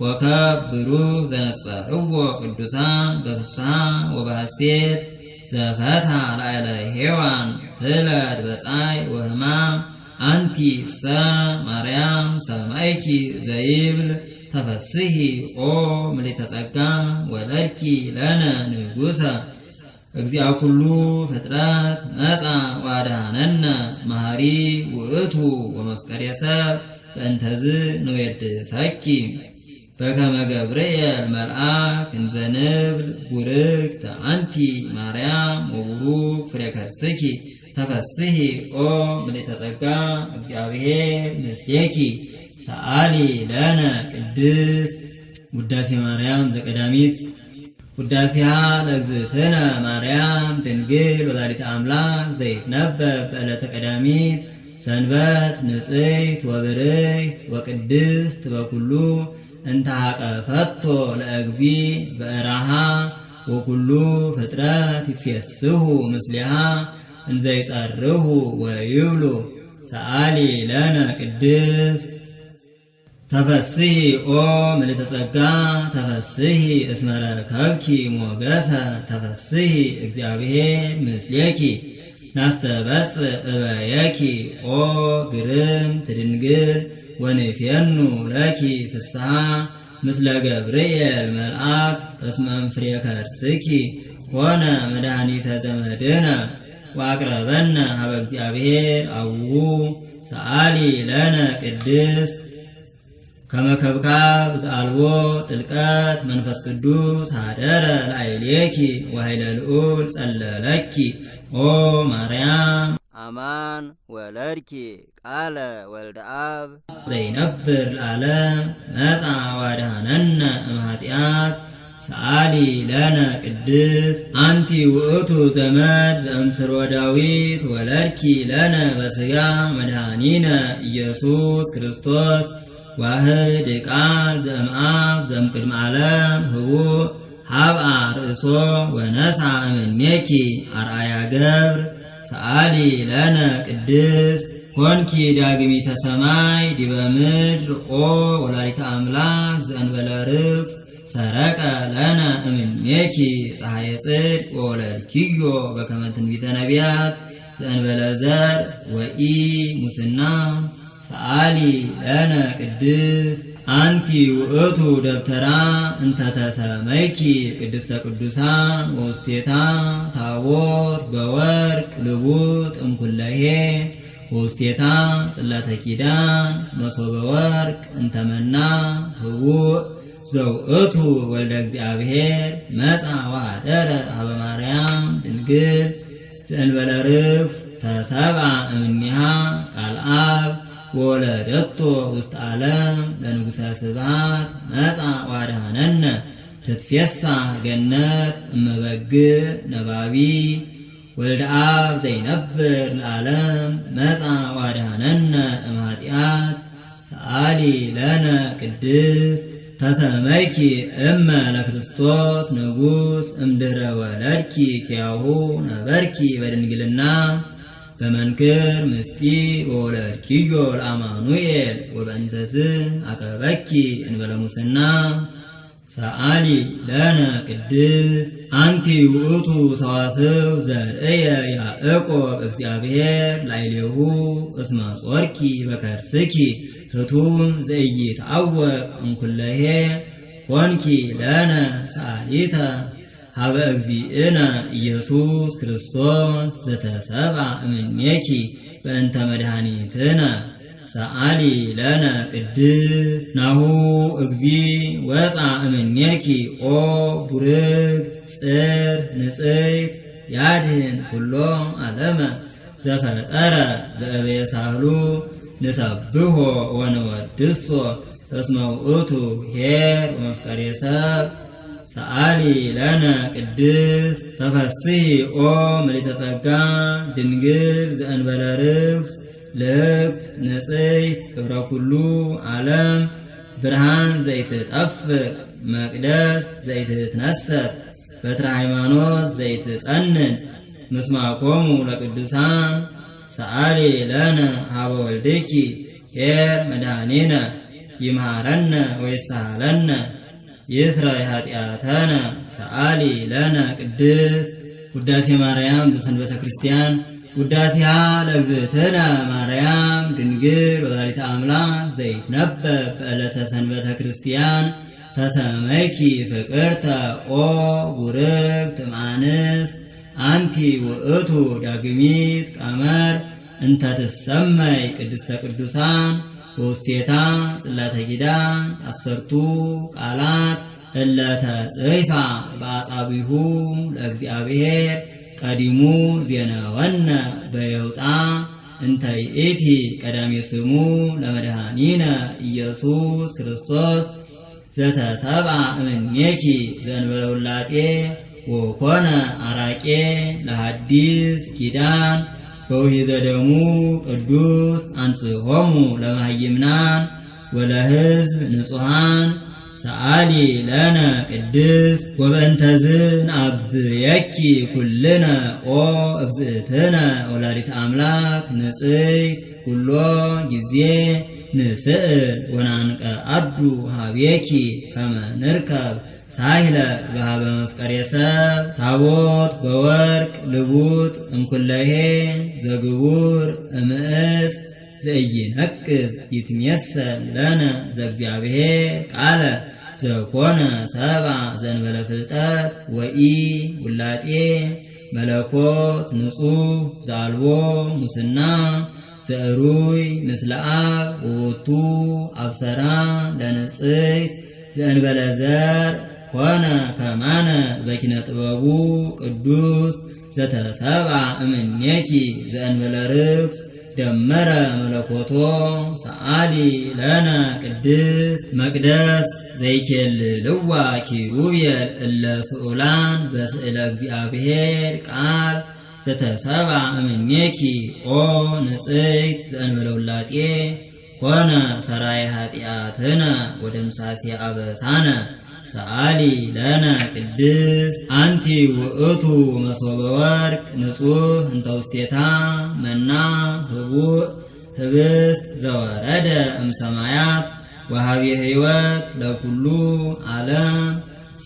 ኮከብ ብሩህ ዘነጸርዎ ቅዱሳን በፍስሐ ወበሐሴት ዘፈታ ላዕለ ሔዋን ትለድ በፀሐይ ወሕማም አንቲ እሰ ማርያም ሰማይኪ ዘይብል ተፈስሒ ኦ ምልዕተ ጸጋ ወለድኪ ለነ ንጉሰ እግዚአ ኩሉ ፍጥረት መጻ ወአድኀነነ መሐሪ ውእቱ ወመፍቀሬ ሰብ በእንተዝ ንዌድሰኪ በከመ ገብርኤል መልአክ እንዘ ንብል ቡርክት አንቲ ማርያም ወቡሩክ ፍሬ ከርስኪ ተፈስሒ ኦ ምልዕተ ጸጋ እግዚአብሔር ምስሌኪ ሰአሊ ለነ ቅድስት ውዳሴ ማርያም ዘቀዳሚት ውዳሴሃ ለእግዝእትነ ማርያም ድንግል ወላዲተ አምላክ ዘይትነበብ በዕለተ ቀዳሚት ሰንበት ንጽሕት ወብርህት ወቅድስት በኩሉ እንተ ሀቀፈቶ ለእግዚ በእራሃ ወኩሉ ፍጥረት ይትፌስሑ ምስሊሃ እንዘ ይጸርሁ ወይብሉ ሰአሊ ለነ ቅድስት ተፈስሒ ኦ ምልዕተ ጸጋ ተፈስሒ እስመ ረከብኪ ሞገሰ ተፈስሒ እግዚአብሔር ምስሌኪ ናስተበጽእ እበየኪ ኦ ግርም ትድንግል ወንፌኑ ለኪ ፍስሐ ምስለ ገብርኤል መልአክ እስመ እምፍሬ ከርስኪ ሆነ መድኃኒተ ዘመድነ ወአቅረበነ ሀበ እግዚአብሔር አቡሁ ሰአሊ ለነ ቅድስት ከመ ከብካብ ዘአልቦ ጥልቀት መንፈስ ቅዱስ ሀደረ ላዕሌኪ ወኃይለ ልዑል ጸለለኪ ኦ ማርያም አማን ወለድኪ ቃለ ወልደ አብ ዘይነብር ለዓለም መጻ ዋድኀነነ እምኃጢአት ሰአሊ ለነ ቅድስት አንቲ ውእቱ ዘመድ ዘእምስሮ ዳዊት ወለድኪ ለነ በሥጋ መድኃኒነ ኢየሱስ ክርስቶስ ዋህድ ቃል ዘእምአብ ዘእምቅድመ ዓለም ህቡእ ሀብአ ርእሶ ወነሳ እምኔኪ አርአያ ገብር ሰአሊ ለነ ቅድስት ኮንኪ ዳግሚተ ሰማይ ዲበ ምድር ኦ ወላዲተ አምላክ ዘእንበለ ርግስ ሰረቀ ለነ እምኔኪ ፀሐየ ጽድቅ ወወለድኪዮ በከመ ትንቢተ ነቢያት ዘእንበለ ዘር ወኢ ሙስና ሰአሊ ለነ ቅድስት አንቲ ውእቱ ደብተራ እንተ ተሰመይኪ ቅድስተ ቅዱሳን ወውስቴታ ታቦት በወርቅ ልቡጥ እምኩለሄ ወውስቴታ ጽላተ ኪዳን መሶበ ወርቅ እንተመና ህቡእ ዘውእቱ ወልደ እግዚአብሔር መጻ ወኀደረ ሀበ ማርያም ድንግል ዘእንበለ ርግስ ተሰብአ እምኔሃ ቃል አብ ወለደቶ ውስተ ዓለም ለንጉሠ ስብሐት መጻ ዋድኀነነ ትትፌሳህ ገነት እመበግዕ ነባቢ ወልደ አብ ዘይነብር ለዓለም መጻ ዋድኀነነ እምኃጢአት ሰአሊ ለነ ቅድስት ተሰመይኪ እመ ለክርስቶስ ንጉሥ እምድኅረ ወለድኪ ኪያሁ ነበርኪ በድንግልና በመንክር ምስጢር ወወለድኪዮ ለአማኑኤል ወበእንተዝ አቀበኪ እንበለ ሙስና ሰአሊ ለነ ቅድስት አንቲ ውእቱ ሰዋስው ዘርእየ ያዕቆብ እግዚአብሔር ላዕሌሁ እስመ ጾርኪ በከርስኪ ህቱም ዘኢይትዐወቅ እምኩለሄ ኮንኪ ለነ ሰአሊተ ሀበ እግዚእነ ኢየሱስ ክርስቶስ ዘተሰብአ እምኔኪ በእንተ መድኃኒትነ ሰአሊ ለነ ቅድስት ናሁ እግዚእ ወፃ እምኔኪ ኦ ቡርክት ጽር ንጽሕት ያድኅን ኩሎ ዓለመ ዘፈጠረ በእበየ ሳህሉ ንሰብሖ ወንወድሶ እስመ ውእቱ ኄር ወመፍቀሬ ሰብ ሰአሊ ለነ ቅድስት ተፈስሒ ኦ ምልዕተ ጸጋ ድንግል ዘእንበለ ርግስ ልክት ንጽሕት ክብረ ኩሉ ዓለም ብርሃን ዘይትጠፍእ መቅደስ ዘይትትነሰት በትረ ሃይማኖት ዘይትጸንን ምስማኮሙ ለቅዱሳን ሰአሊ ለነ ሀበ ወልድኪ ኄር መድኃኒነ ይምሃረነ ወይሳሃለነ ይስረይ ኃጢአተነ ሰአሊ ለነ ቅድስት ውዳሴ ማርያም ዘሰንበተ ክርስቲያን ውዳሴሃ ለእግዝእትነ ማርያም ድንግል ወላዲተ አምላክ ዘይትነበብ በዕለተ ሰንበተ ክርስቲያን ተሰመይኪ ፍቅርተ ኦ ቡርክት እምአንስት አንቲ ውእቱ ዳግሚት ቀመር እንተ ትሰመይ ቅድስተ ቅዱሳን ወውስቴታ ጽላተ ኪዳን አሰርቱ ቃላት እለተ ጽሕፋ በአጻቢሁ ለእግዚአብሔር ቀዲሙ ዜናወነ በየውጣ እንተ ይእቲ ቀዳሜ ስሙ ለመድኃኒነ ኢየሱስ ክርስቶስ ዘተሰብአ እምኔኪ ዘእንበለ ውላጤ ወኮነ አራቄ ለሐዲስ ኪዳን በውሒዘ ደሙ ቅዱስ አንጽሖሙ ለመሃይምናን ወለሕዝብ ንጹሐን ሰአሊ ለነ ቅድስት ወበእንተዝን አብየኪ ኩልነ ኦ እግዝእትነ ወላዲተ አምላክ ንጽሕት ኩሎ ጊዜ ንስእል ወናንቀአዱ ሀቤኪ ከመ ንርከብ ሳይለ በሃበ መፍቀሬ ሰብ ታቦት በወርቅ ልቡጥ እምኩለሄ ዘግቡር እምእስ ዘኢይነቅዝ ይትሜሰል ለነ ዘእግዚአብሔር ቃለ ዘኮነ ሰብአ ዘእንበለ ፍልጠት ወኢ ውላጤ መለኮት ንጹሕ ዘአልቦ ሙስና ዘእሩይ ምስለ አብ ወወቱ አብሰራ ለንጽሕት ዘእንበለ ዘር ኮነ ከማነ በኪነ ጥበቡ ቅዱስ ዘተሰብአ እምኔኪ ዘእንበለ ርክስ ደመረ መለኮቶ ሰአሊ ለነ ቅድስት መቅደስ ዘይኬልልዋ ኪሩቤል እለ ስዑላን በስእለ እግዚአብሔር ቃል ዘተሰብአ እምኔኪ ኦ ንጽሕት ዘእንበለ ውላጤ ኮነ ሰራይ ኃጢአትነ ወደምሳሴ አበሳነ ሰአሊ ለነ ቅድስት አንቲ ውእቱ መሶበ ወርቅ ንጹሕ እንተ ውስቴታ መና ህቡእ ህብስት ዘወረደ እምሰማያት ወሃቤ ሕይወት ለኩሉ ዓለም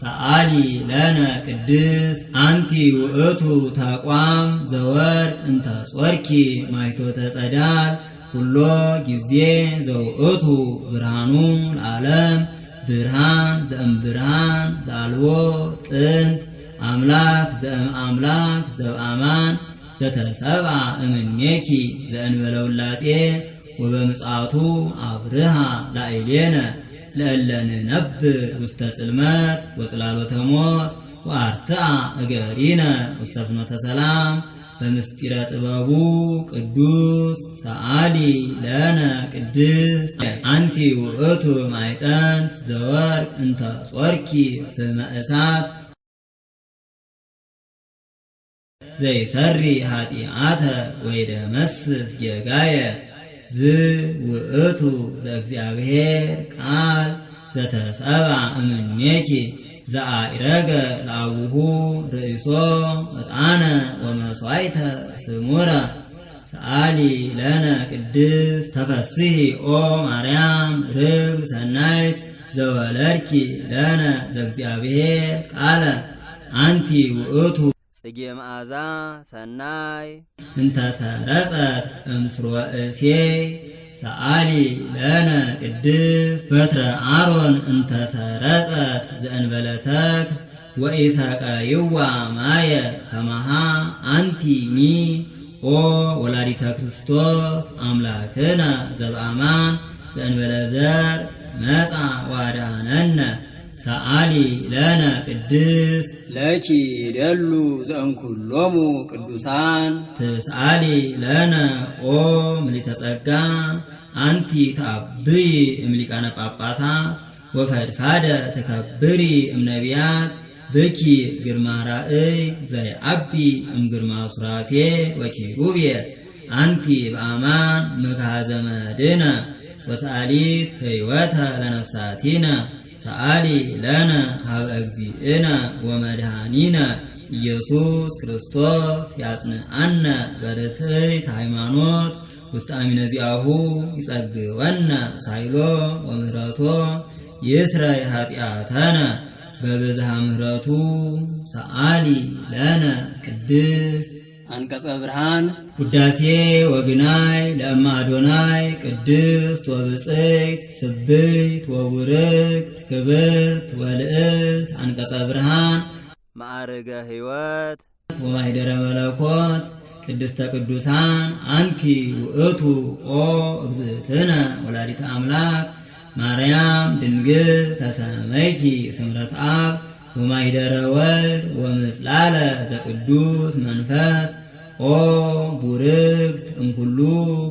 ሰአሊ ለነ ቅድስት አንቲ ውእቱ ተቋም ዘወርቅ እንተ ጾርኪ ማይቶተ ጸዳል ኩሎ ጊዜ ዘውእቱ ብርሃኑ ለዓለም ብርሃን ዘእምብርሃን ዘአልቦ ጥንት አምላክ ዘእምአምላክ ዘበአማን ዘተሰብአ እምኔኪ ዘእንበለ ውላጤ ወበምጽአቱ አብርሃ ላዕሌነ ለእለ ንነብር ውስተ ጽልመት ወጽላሎተ ሞት ወአርትዓ እገሪነ ውስተ ፍኖተ ሰላም በምስጢረ ጥበቡ ቅዱስ ሰአሊ ለነ ቅድስት አንቲ ውእቱ ማዕጠንት ዘወርቅ እንተ ጾርኪ ፍመ እሳት ዘይሰሪ ኃጢአተ ወይደመስስ ጌጋየ ዝውእቱ ዘእግዚአብሔር ቃል ዘተሰብአ እምኔኪ ዘአኢረገ ለአቡሁ ርእሶ ዕጣነ ወመሥዋዕተ ስሙረ ሰአሊ ለነ ቅድስት ተፈስሒ ኦ ማርያም ርግብ ሰናይት ዘወለድኪ ለነ ዘእግዚአብሔር ቃለ አንቲ ውእቱ ጽጌ መዓዛ ሰናይ እንተሰረጸት እምስሮ እሴይ ሰአሊ ለነ ቅድስት በትረ አሮን እንተሰረጸት ዘእንበለ ተክል ወኢሰቀይዋ ማየ ከመሃ አንቲኒ ኦ ወላዲተ ክርስቶስ አምላክነ ዘበአማን ዘእንበለ ዘር መጻ ዋዳነነ ሰአሊ ለነ ቅድስት ለኪ ይደሉ ዘእንኩሎሙ ቅዱሳን ትስአሊ ለነ ኦ ምልዕተ ጸጋ አንቲ ተአብይ እምሊቃነ ጳጳሳት ወፈድፋደ ተከብሪ እምነቢያት ብኪ ግርማ ራእይ ዘይዓቢ እምግርማ ሱራፌል ወኪሩቤል አንቲ በአማን ምክሃዘ መድኅነ ወሰአሊት ሕይወተ ለነፍሳቲነ ሰአሊ ለነ ሀበ እግዚእነ ወመድኃኒነ ኢየሱስ ክርስቶስ ያጽንዐነ በርትዕት ሃይማኖት ውስተ አሚነ ዚአሁ ይጸግወነ ሳይሎ ወምህረቶ ይስረይ ኃጢአተነ በብዝሃ ምህረቱ ሰአሊ ለነ ቅድስት አንቀጸ ብርሃን ውዳሴ ወግናይ ለእማ አዶናይ ቅድስት ወብፅዕት ስብይት ወቡርክት ክብርት ወልዕልት አንቀጸ ብርሃን ማዕርገ ሕይወት ወማኅደረ መለኮት ቅድስተ ቅዱሳን አንቲ ውእቱ ኦ እግዝእትነ ወላዲተ አምላክ ማርያም ድንግል ተሰመይኪ ስምረት አብ ወማኅደረ ወልድ ወምጽላለ ዘቅዱስ መንፈስ ኦ ቡርክት እምኩሉ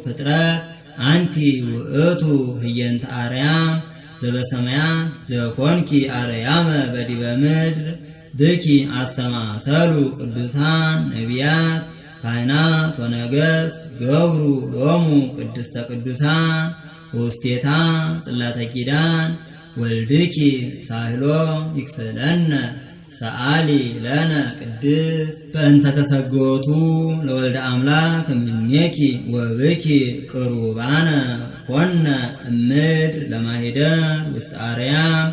ፍጥረት አንቲ ውእቱ ህየንተ አርያም ዘበሰማያት ዘኮንኪ አርያመ በዲበ ምድር ብኪ አስተማሰሉ ቅዱሳን ነቢያት ካህናት ወነገሥት ገብሩ ሎሙ ቅድስተ ቅዱሳን ውስቴታ ጽላተ ኪዳን ወልድኪ ሳህሎ ይክፈለነ ሰአሊ ለነ ቅድስት በእንተ ተሰጎቱ ለወልደ አምላክ እምኔኪ ወብኪ ቅሩባነ ኮነ እምድር ለማሂደር ውስጥ አርያም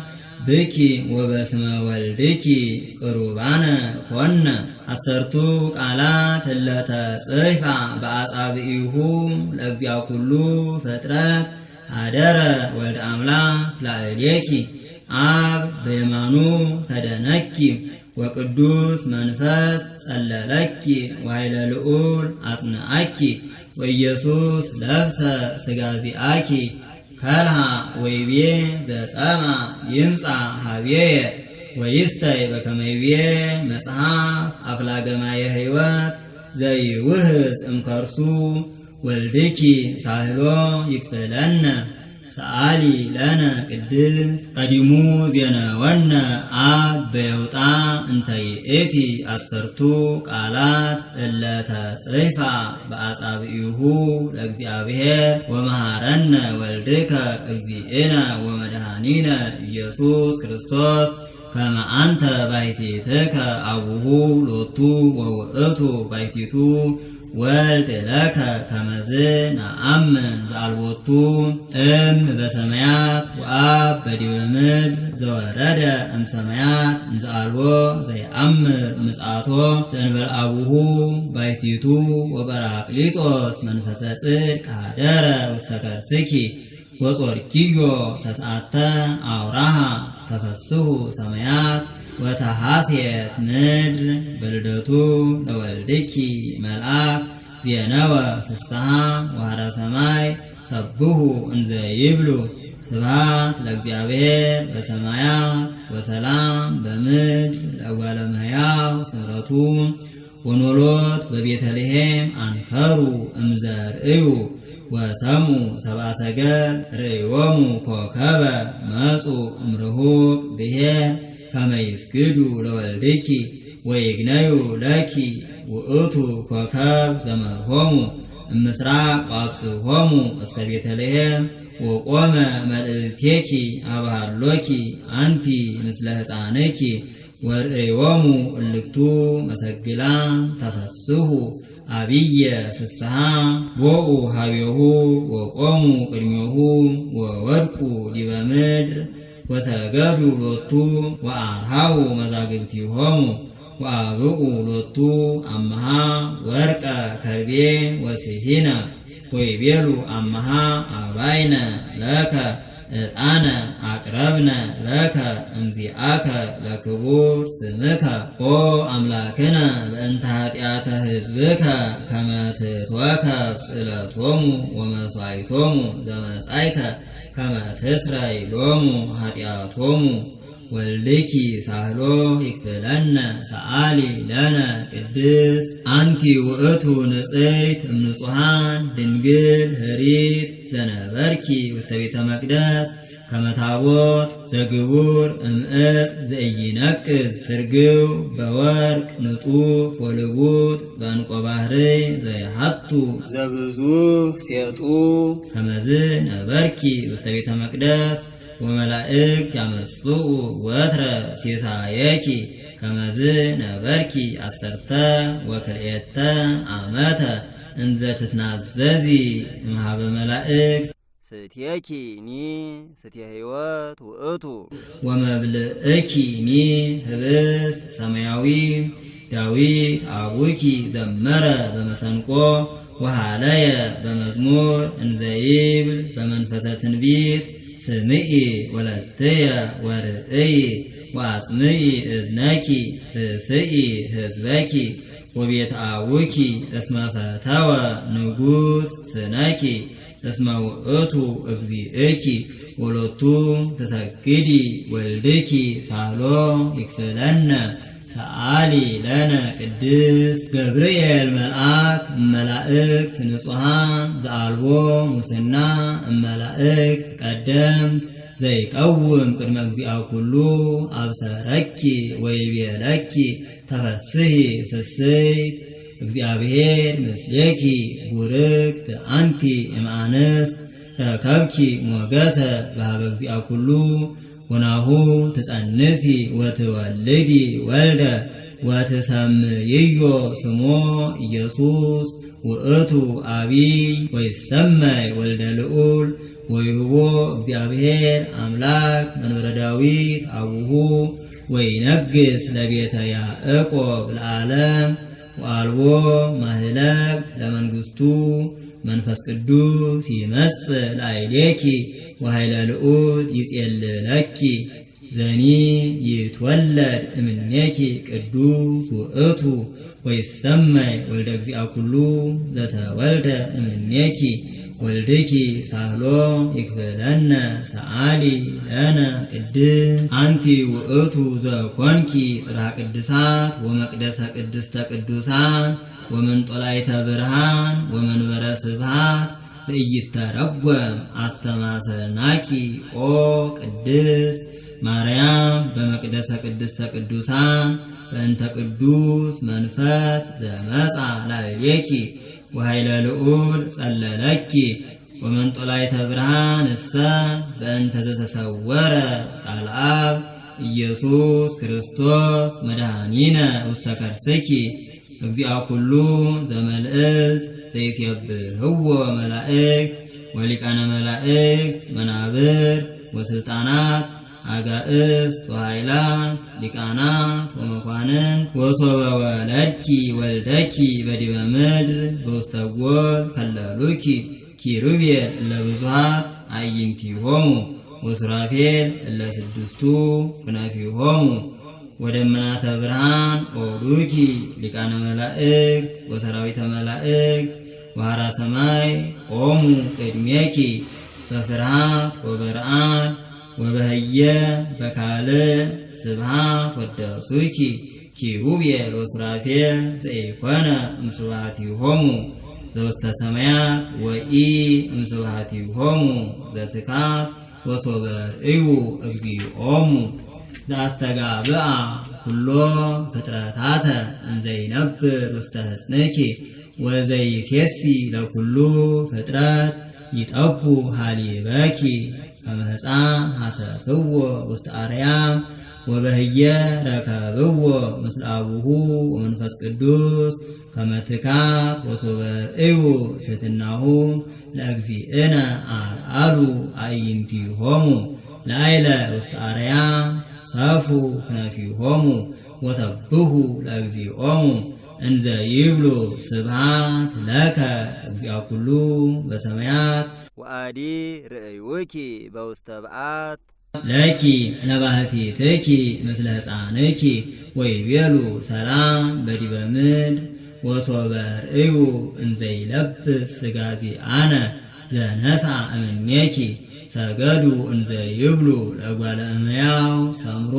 ብኪ ወበስመ ወልድኪ ቅሩባነ ኮነ። አሰርቱ ቃላት እለተ ጽሕፋ በአጻብዒሁ ለእግዚአ ኩሉ ፍጥረት አደረ ወልደ አምላክ ላዕሌኪ አብ በየማኑ ተደነኪ ወቅዱስ መንፈስ ጸለለኪ ወኃይለ ልዑል አጽንዓኪ ወኢየሱስ ለብሰ ሥጋ ዚአኪ ከልሃ ወይቤ ዘጸማ ይምጻ ሀቤየ ወይስተይ በከመ ይቤ መጽሐፍ አፍላገ ማየ ሕይወት ዘይውህዝ እምከርሱ ወልድኪ ሳህሎ ይክፍለነ። ሰአሊ ለነ ቅድስት ቀዲሙ ዜነወነ አብ በየውጣ እንተ ይእቲ አሰርቱ ቃላት እለተ ጽሕፋ በአጻብዒሁ ለእግዚአብሔር ወመሃረነ ወልድከ እግዚእነ ወመድኃኒነ ኢየሱስ ክርስቶስ ከመ አንተ ባሕቲትከ አቡሁ ሎቱ ወውእቱ ባሕቲቱ ወልድ ለከ ከመዝ ነአምን ዘአልቦቱ እም በሰማያት ወአብ በዲበ ምድር ዘወረደ እምሰማያት እንዘአልቦ ዘይአምር ምጽአቶ ዘእንበለ አቡሁ ባሕቲቱ ወጰራቅሊጦስ መንፈሰ ጽድቅ ኀደረ ውስተ ከርስኪ ወጾርኪዮ ተስዓተ አውራሃ ተፈስሑ ሰማያት ወተሐሴት ምድር በልደቱ ለወልድኪ መልአክ ዜነወ ፍስሐ ወሃደ ሰማይ ሰብሑ እንዘ ይብሉ ስብሐት ለእግዚአብሔር በሰማያት ወሰላም በምድር ለእጓለ እመሕያው ስምረቱ ወኖሎት በቤተልሔም አንከሩ እምዘርእዩ ወሰሙ ሰብአ ሰገል ርእዮሙ ኮከበ መጹ እምርሁቅ ብሔር ከመ ይስግዱ ለወልድኪ ወይግነዩ ለኪ ውእቱ ኮከብ ዘመርሆሙ እምስራቅ ወአብጽሖሙ እስከ ቤተልሔም ወቆመ መልእልቴኪ አብሃሎኪ አንቲ ምስለ ሕፃንኪ ወርእዮሙ እልክቱ መሰግላን ተፈስሑ አብየ ፍስሐ ቦኡ ሀቤሁ ወቆሙ ቅድሜሁ ወወድቁ ዲበ ምድር ወሰገዱ ሎቱ ወአርሃው መዛግብቲሆሙ ወአብኡ ሎቱ አምሃ ወርቀ ከርቤ ወስሂነ ወይቤሉ አምሃ አባይነ ለከ ዕጣነ አቅረብነ ለከ እምዚአከ ለክቡር ስምከ ኦ አምላክነ በእንተ ኃጢአተ ሕዝብከ ከመ ትትወከፍ ጽእለቶሙ ወመሥዋዕቶሙ ዘመጻእከ ከመ ትስረይ ሎሙ ኃጢአቶሙ ወልድኪ ሳህሎ ይክፍለነ። ሰአሊ ለነ ቅድስት አንቲ ውእቱ ንጽሕት እምንጹሐን ድንግል ህሪት ዘነበርኪ ውስተ ቤተ መቅደስ ከመ ታቦት ዘግቡር እምዕፅ ዘኢይነቅዝ ትርግው በወርቅ ንጡፍ ወልቡጥ በዕንቆ ባሕርይ ዘይሃቱ ዘብዙሕ ሴጡ ከመዝ ነበርኪ ውስተ ቤተ መቅደስ ወመላእክት ያመጽኡ ወትረ ሲሳየኪ ከመዝ ነበርኪ አሰርተ ወክልኤተ ዓመተ እንዘ ትትናዘዚ እምኀበ መላእክት ስትየኪ ኒ ስትየ ሕይወት ውእቱ ወመብልእኪ ኒ ህብስት ሰማያዊ ዳዊት አቡኪ ዘመረ በመሰንቆ ወሃለየ በመዝሙር እንዘ ይብል በመንፈሰ ትንቢት ስምዒ ወለትየ ወርእይ ወአጽምዒ እዝነኪ ርእስኢ ሕዝበኪ ወቤት አቡኪ እስመ ፈተወ ንጉሥ ስነኪ እስመ ውእቱ እግዚእኪ ወሎቱ ትሰግዲ ወልድኪ ሳህሎ ይክፍለነ። ሰአሊ ለነ ቅድስት ገብርኤል መልአክ እመላእክት ንጹሐን ዘአልቦ ሙስና እመላእክት ቀደምት ዘይቀውም ቅድመ እግዚአ ኩሉ አብሰረኪ ወይቤለኪ ተፈስሒ ፍስሕት እግዚአብሔር ምስሌኪ ቡርክት አንቲ እምአንስት ረከብኪ ሞገሰ በኀበ እግዚአ ኩሉ ወናሁ ትጸንሲ ወትወልዲ ወልደ ወትሰምይዮ ስሞ ኢየሱስ ውእቱ አቢይ ወይሰመይ ወልደ ልዑል ወይሁቦ እግዚአብሔር አምላክ መንበረ ዳዊት አቡሁ ወይነግስ ለቤተ ያዕቆብ ለዓለም ወአልቦ ማህለክት ለመንግስቱ መንፈስ ቅዱስ ይመጽእ ላዕሌኪ ወኃይለ ልዑል ይጼልለኪ ዘኒ ይትወለድ እምኔኪ ቅዱስ ውእቱ ወይሰመይ ወልደ እግዚአ ኩሉ ዘተወልደ እምኔኪ ወልድኪ ሳህሎ ይክፍለነ ሰአሊ ለነ ቅድስት አንቲ ውእቱ ዘኮንኪ ጽርሐ ቅድሳት ወመቅደሰ ቅድስተ ቅዱሳን ወመንጦላዕተ ብርሃን ወመንበረ ስብሐት ዘኢይተረጎም አስተማሰልናኪ ኦ ቅድስት ማርያም በመቅደሰ ቅድስተ ቅዱሳን በእንተ ቅዱስ መንፈስ ዘመጻ ላዕሌኪ ወኃይለ ልዑል ጸለለኪ ወመንጦላዕተ ብርሃን እሰ በእንተ ዘተሰወረ ቃል አብ ኢየሱስ ክርስቶስ መድኃኒነ ውስተ ከርስኪ እግዚአ ኩሉ ዘመልእልት ዘይሴብሕዎ መላእክት ወሊቃነ መላእክት መናብርት ወስልጣናት አጋእስት ወኃይላት ሊቃናት ወመኳንንት ወሶበ ወለድኪ ወልደኪ በዲበ ምድር በውስተ ጎል ከለሉኪ ኪሩቤል እለ ብዙኃት አዕይንቲሆሙ ወሱራፌል እለ ስድስቱ ክናፊሆሙ ወደመናተ ብርሃን ኦዱኪ ሊቃነ መላእክት ወሰራዊተ መላእክት ወሃራ ሰማይ ቆሙ ቅድሜኪ በፍርሃት ወበርአን ወበህየ በካልእ ስብሐት ወደሱኪ ኪሩቤል ወሱራፌል ዘኢኮነ እምስብሐቲሆሙ ዘውስተ ሰማያት ወኢ እምስብሐቲሆሙ ዘትካት ወሶበ ርእዩ እግዚኦሙ ዘአስተጋብአ ኩሎ ፍጥረታተ እንዘይነብር ውስተ ሕፅንኪ ወዘይሴሲ ለኩሉ ፍጥረት ይጠቡ ሀሊበኪ ከመህፃን ሐሰስዎ ውስተ አርያም ወበህየ ረከብዎ ምስለ አቡሁ ወመንፈስ ቅዱስ ከመትካት ወሶበ ርእዩ ትሕትናሁ ለእግዚእነ አልዓሉ አዕይንቲሆሙ ላዕለ ውስተ አርያም ሰፉ ክነፊሆሙ ወሰብሑ ለእግዚኦሙ እንዘ ይብሉ ስብሐት ለከ እግዚአ ኩሉ በሰማያት ወአዲ ርእዩኪ በውስተ በዓት ለኪ ለባህቲትኪ ምስለ ሕፃንኪ ወይቤሉ ሰላም በዲበ ምድር ወሶበ ርእዩ እንዘይለብስ ሥጋዚአነ ዘነሣ እምኔኪ ሰገዱ እንዘ ይብሉ ለእጓለ እመሕያው ሰምሮ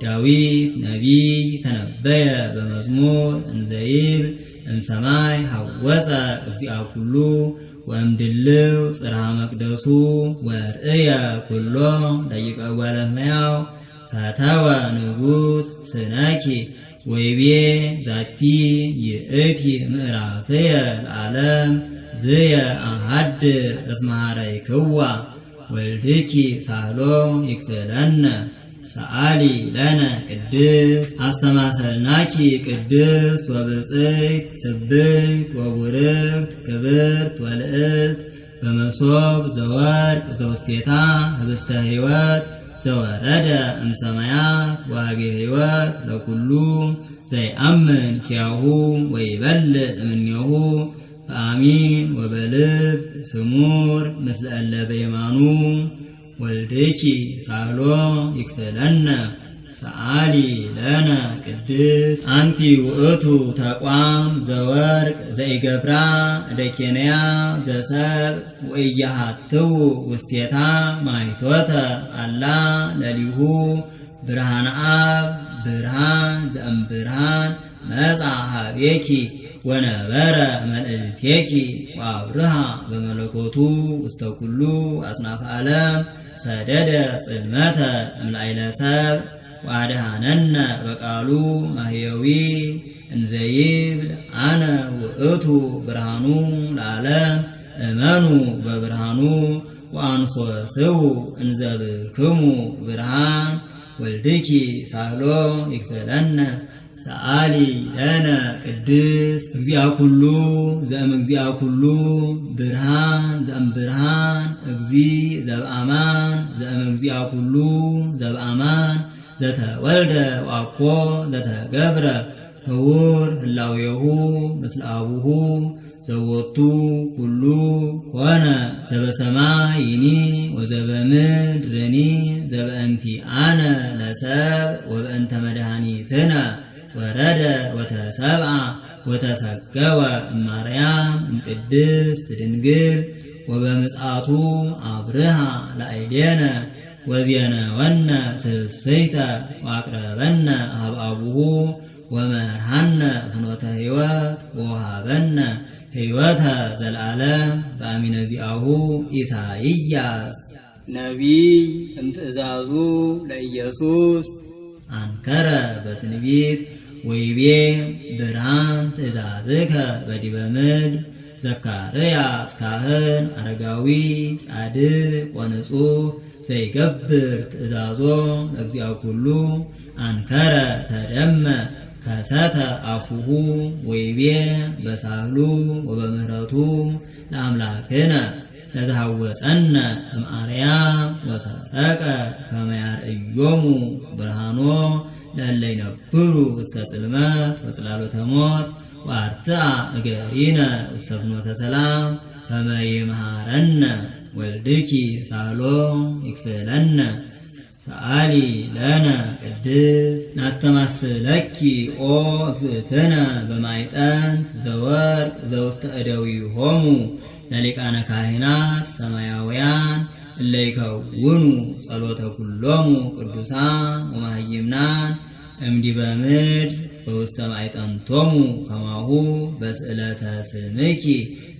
ዳዊት ነቢይ ተነበየ በመዝሙር እንዘ ይብል እምሰማይ ሐወፀ እግዚአ ኩሉ ወእምድልው ጽርሐ መቅደሱ ወርእየ ኩሎ ደቂቀ እጓለ እመሕያው ፈተወ ንጉሥ ስነኪ ወይቤ ዛቲ ይእቲ ምዕራፍየ ለዓለም ዝየ አሃድር እስመ ኀረይክዋ ወልድኪ ሳህሎ ይክፍለነ ሰአሊ ለነ ቅድስት አስተማሰልናኪ ቅድስት ወብፅዕት ስብሕት ወቡርክት ክብርት ወልዕልት በመሶብ ዘወርቅ ዘውስቴታ ህብስተ ሕይወት ዘወረደ እምሰማያት ወሀቤ ሕይወት ለኩሉ ዘይአምን ኪያሁ ወይበልዕ እምኔሁ በአሚን ወበልብ ስሙር ምስለ እለ በየማኑ ወልድኪ ሳህሎ ይክፍለነ ሰአሊ ለነ ቅድስት አንቲ ውእቱ ተቋም ዘወርቅ ዘኢገብራ እደኬንያ ዘሰብ ወኢያሃትው ውስቴታ ማይቶተ አላ ለሊሁ ብርሃነ አብ ብርሃን ዘእምብርሃን መጻ ኀቤኪ ወነበረ መልእልቴኪ ወአብርሃ በመለኮቱ ውስተ ኩሉ አጽናፈ ዓለም ሰደደ ጽልመተ እምላዕለ ሰብእ ወአድኀነነ በቃሉ ማህየዊ እንዘ ይብል አነ ውእቱ ብርሃኑ ለዓለም እመኑ በብርሃኑ ወአንሶስው እንዘብክሙ ብርሃን ወልድኪ ሳህሎ ይክፈለነ ሰአሊ ለነ ቅድስት እግዚአ ኩሉ ዘእም እግዚአ ኩሉ ብርሃን ዘእም ብርሃን እግዚ ዘብአማን ዘእም እግዚአ ኩሉ ዘብአማን ዘተወልደ ወአኮ ዘተገብረ ህውር ህላዌሁ ምስለ አቡሁ ዘወቱ ኩሉ ኮነ ዘበሰማይኒ ወዘበምድርኒ ዘበእንቲአነ ለሰብእ ወበእንተ መድኃኒትነ ወረደ ወተሰብአ ወተሰገወ እማርያም እምቅድስት ድንግል ወበምጽአቱ አብርሃ ላዕሌነ ወዜነወነ ትፍስሕተ ወአቅረበነ ሀበ አቡሁ ወመርሃነ ፍኖተ ሕይወት ወወሃበነ ሕይወተ ዘለዓለም በአሚነ ዚአሁ ኢሳይያስ ነቢይ እምትእዛዙ ለኢየሱስ አንከረ በትንቢት ወይቤ ብርሃን ትእዛዝከ በዲበ ምድር ዘካርያስ ካህን አረጋዊ ጻድቅ ወንጹሕ ዘይገብር ትእዛዞ ለእግዚአ ኩሉ አንከረ ተደመ ከሰተ አፉሁ ወይቤ በሳህሉ ወበምህረቱ ለአምላክነ ለዘሃወፀነ እምአርያም ወሰረቀ ከመ ያርእዮሙ ብርሃኖ ለእለ ይነብሩ ውስተ ጽልመት ወጽላሎተ ሞት ወአርትዓ እገሪነ ውስተ ፍኖተ ሰላም ከመ ይምሃረነ ወልድኪ ሳህሎ ይክፍለነ ሰአሊ ለነ ቅድስት ናስተማስለኪ ኦ እግዝእትነ በማይጠንት ዘወርቅ ዘውስተ እደዊሆሙ ለሊቃነ ካህናት ሰማያውያን እለ ይከውኑ ጸሎተ ኩሎሙ ቅዱሳን ወማህይምናን እምዲበ ምድር በውስተ ማይጠንቶሙ ከማሁ በስእለተ ስምኪ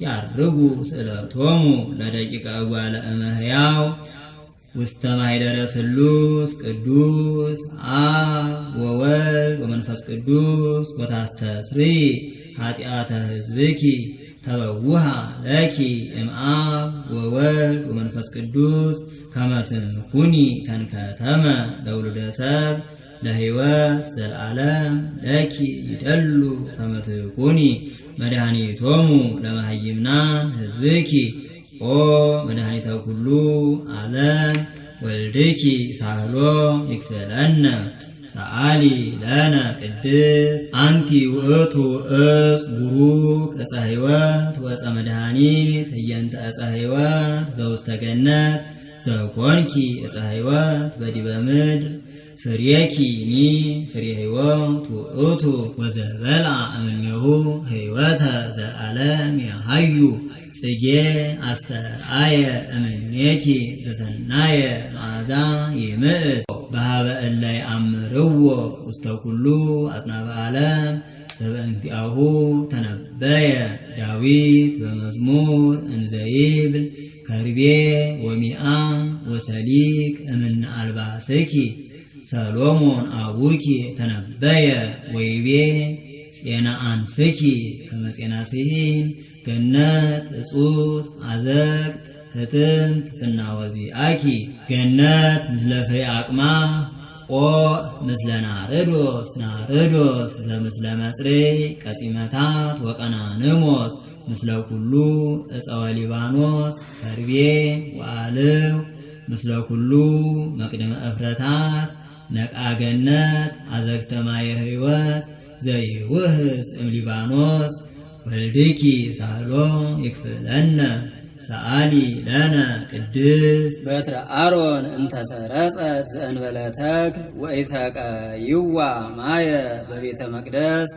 ያርጉ ስእለቶሙ ለደቂቀ እጓለ እመሕያው ውስተ ማኅደረ ስሉስ ቅዱስ አብ ወወልድ ወመንፈስ ቅዱስ ወታስተስሪ ኃጢአተ ሕዝብኪ ተበውሃ ለኪ እምአብ ወወልድ ወመንፈስ ቅዱስ ከመ ትኩኒ ተንከተመ ለውሉደ ሰብ ለሕይወት ዘለዓለም ለኪ ይደሉ ከመ ትኩኒ መድኃኒቶሙ ለመሃይምናን ሕዝብኪ ኦ መድኃኒተ ኩሉ ዓለም ወልድኪ ሳህሎ ይክፈለነ ሰአሊ ለነ ቅድስት አንቲ ውእቱ ዕፅ ቡሩክ ዕፀ ሕይወት ወዕፀ መድኃኒት ህየንተ ዕፀ ሕይወት ዘውስተ ገነት ዘኮንኪ ዕፀ ሕይወት በዲበ ምድር ፍሬኪኒ ፍሬ ሕይወት ውእቱ ወዘበልዐ እምኔሁ ሕይወተ ዘለዓለም ያሃዩ ጽጌ አስተርአየ እምኔኪ ዘሰናየ መዓዛ ይምዕት በሃበ እለ ይአምርዎ ውስተ ኩሉ አጽናፈ ዓለም ዘበእንቲአሁ ተነበየ ዳዊት በመዝሙር እንዘይብል ከርቤ ወሚአ ወሰሊክ እምነ አልባስኪ ሰሎሞን አቡኪ ተነበየ ወይቤ ጼና አንፍኪ ከመ ጼና ሲሂን ገነት እጹት አዘቅት ህትምት ፍናወዚአኪ ገነት ምስለ ፍሬ አቅማ ኦ ምስለ ናርዶስ ናርዶስ ዘምስለ መጽሬ ቀጺመታት ወቀናንሞስ ምስለ ኩሉ ዕፀወ ሊባኖስ ከርቤ ወአልው ምስለ ኩሉ መቅድመ እፍረታት ነቃ ገነት አዘግተ ማየ ሕይወት ዘይውህዝ እም ሊባኖስ ወልድኪ ሳህሎ ይክፍለነ ሰአሊ ለነ ቅድስት በትረ አሮን እንተሰረጸት ዘእንበለ ተክል ወኢሰቀይዋ ማየ በቤተ መቅደስ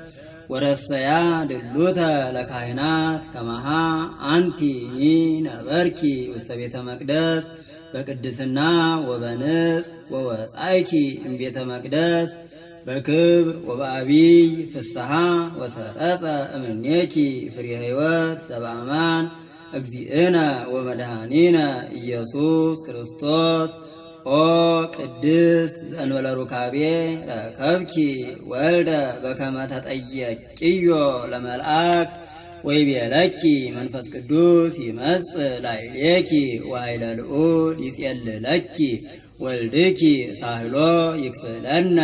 ወረሰያ ድሉተ ለካህናት ከመሃ አንቲኒ ነበርኪ ውስተ ቤተ መቅደስ በቅድስና ወበንጽ ወወጻይኪ እምቤተ መቅደስ በክብር ወበአቢይ ፍስሐ ወሰረጸ እምኔኪ ፍሬ ሕይወት ሰብአማን እግዚእነ ወመድኃኒነ ኢየሱስ ክርስቶስ ኦ ቅድስት ዘእንበለ ሩካቤ ረከብኪ ወልደ በከመ ተጠየቅዮ ለመልአክ ወይቤለኪ መንፈስ ቅዱስ ይመጽእ ላዕሌኪ ወኃይለ ልዑል ይጼልለኪ ወልድኪ ሳህሎ ይክፍለነ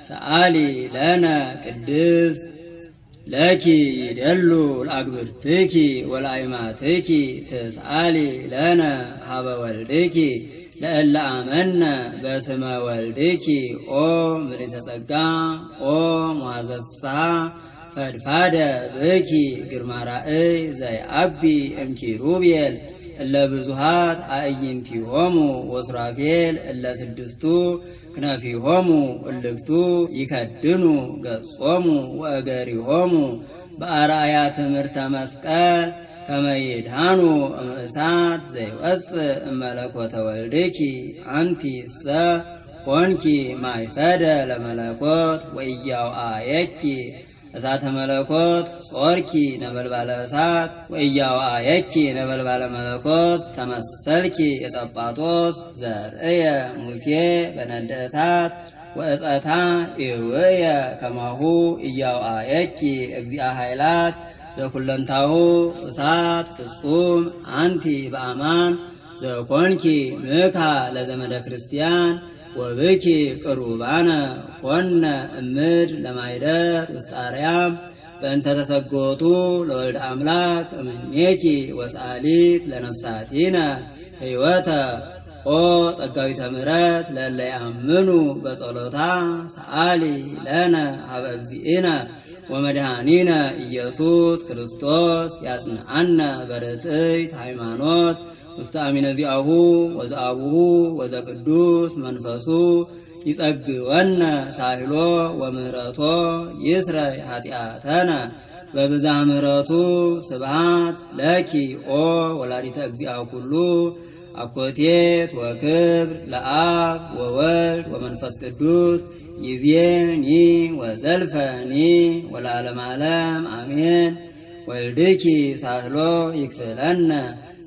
ሰአሊ ለነ ቅድስት ለኪ ይደሉ ለአግብርትኪ ወለአይማትኪ ትስአሊ ለነ ሀበ ወልድኪ ለእለ አመነ በስመ ወልድኪ ኦ ምልዕተ ጸጋ ኦ መዋዘ ፍስሐ ፈድፋደ ብኪ ግርማ ራእይ ዘይአቢ እምኪሩቤል እለ ብዙሃት አዕይንቲሆሙ ወሱራፌል እለ ስድስቱ ክነፊሆሙ እልክቱ ይከድኑ ገጾሙ ወእገሪሆሙ በአርአያ ትምህርተ መስቀል ከመ ይድኃኑ እምእሳት ዘይወፅእ እመለኮተ ወልድኪ አንቲ እሰ ኮንኪ ማይፈደ ለመለኮት ወኢያውአየኪ እሳተ መለኮት ጾርኪ ነበልባለ እሳት ወኢያውአየኪ ነበልባለ መለኮት ተመሰልኪ የጸጳጦስ ዘርእየ ሙሴ በነደ እሳት ወእፀታ ኢውየ ከማሁ ኢያውአየኪ እግዚአ ኃይላት ዘኩለንታሁ እሳት ፍጹም አንቲ በአማን ዘኮንኪ ምካ ለዘመደ ክርስቲያን ወብኪ ቅሩባነ ኮነ እምድ ለማይደር ውስጥ አርያም በእንተ ተሰጎቱ ለወልድ አምላክ እምኔኪ ወሰአሊት ለነፍሳቲነ ሕይወተ ኦ ጸጋዊተ ምሕረት ለእለ ያምኑ በጸሎታ ሰአሊ ለነ ሀበ እግዚእነ ወመድኃኒነ ኢየሱስ ክርስቶስ ያጽንዓነ በርትዕት ሃይማኖት ውስተ አሚነ ዚአሁ ወዘአቡሁ ወዘቅዱስ መንፈሱ ይጸግወነ ሳህሎ ወምህረቶ ይስረይ ኃጢአተነ በብዝኃ ምሕረቱ ስብሐት ለኪ ኦ ወላዲተ እግዚአ ኩሉ አኮቴት ወክብር ለአብ ወወልድ ወመንፈስ ቅዱስ ይዜኒ ወዘልፈኒ ወለዓለመ ዓለም አሜን። ወልድኪ ሳህሎ ይክፍለነ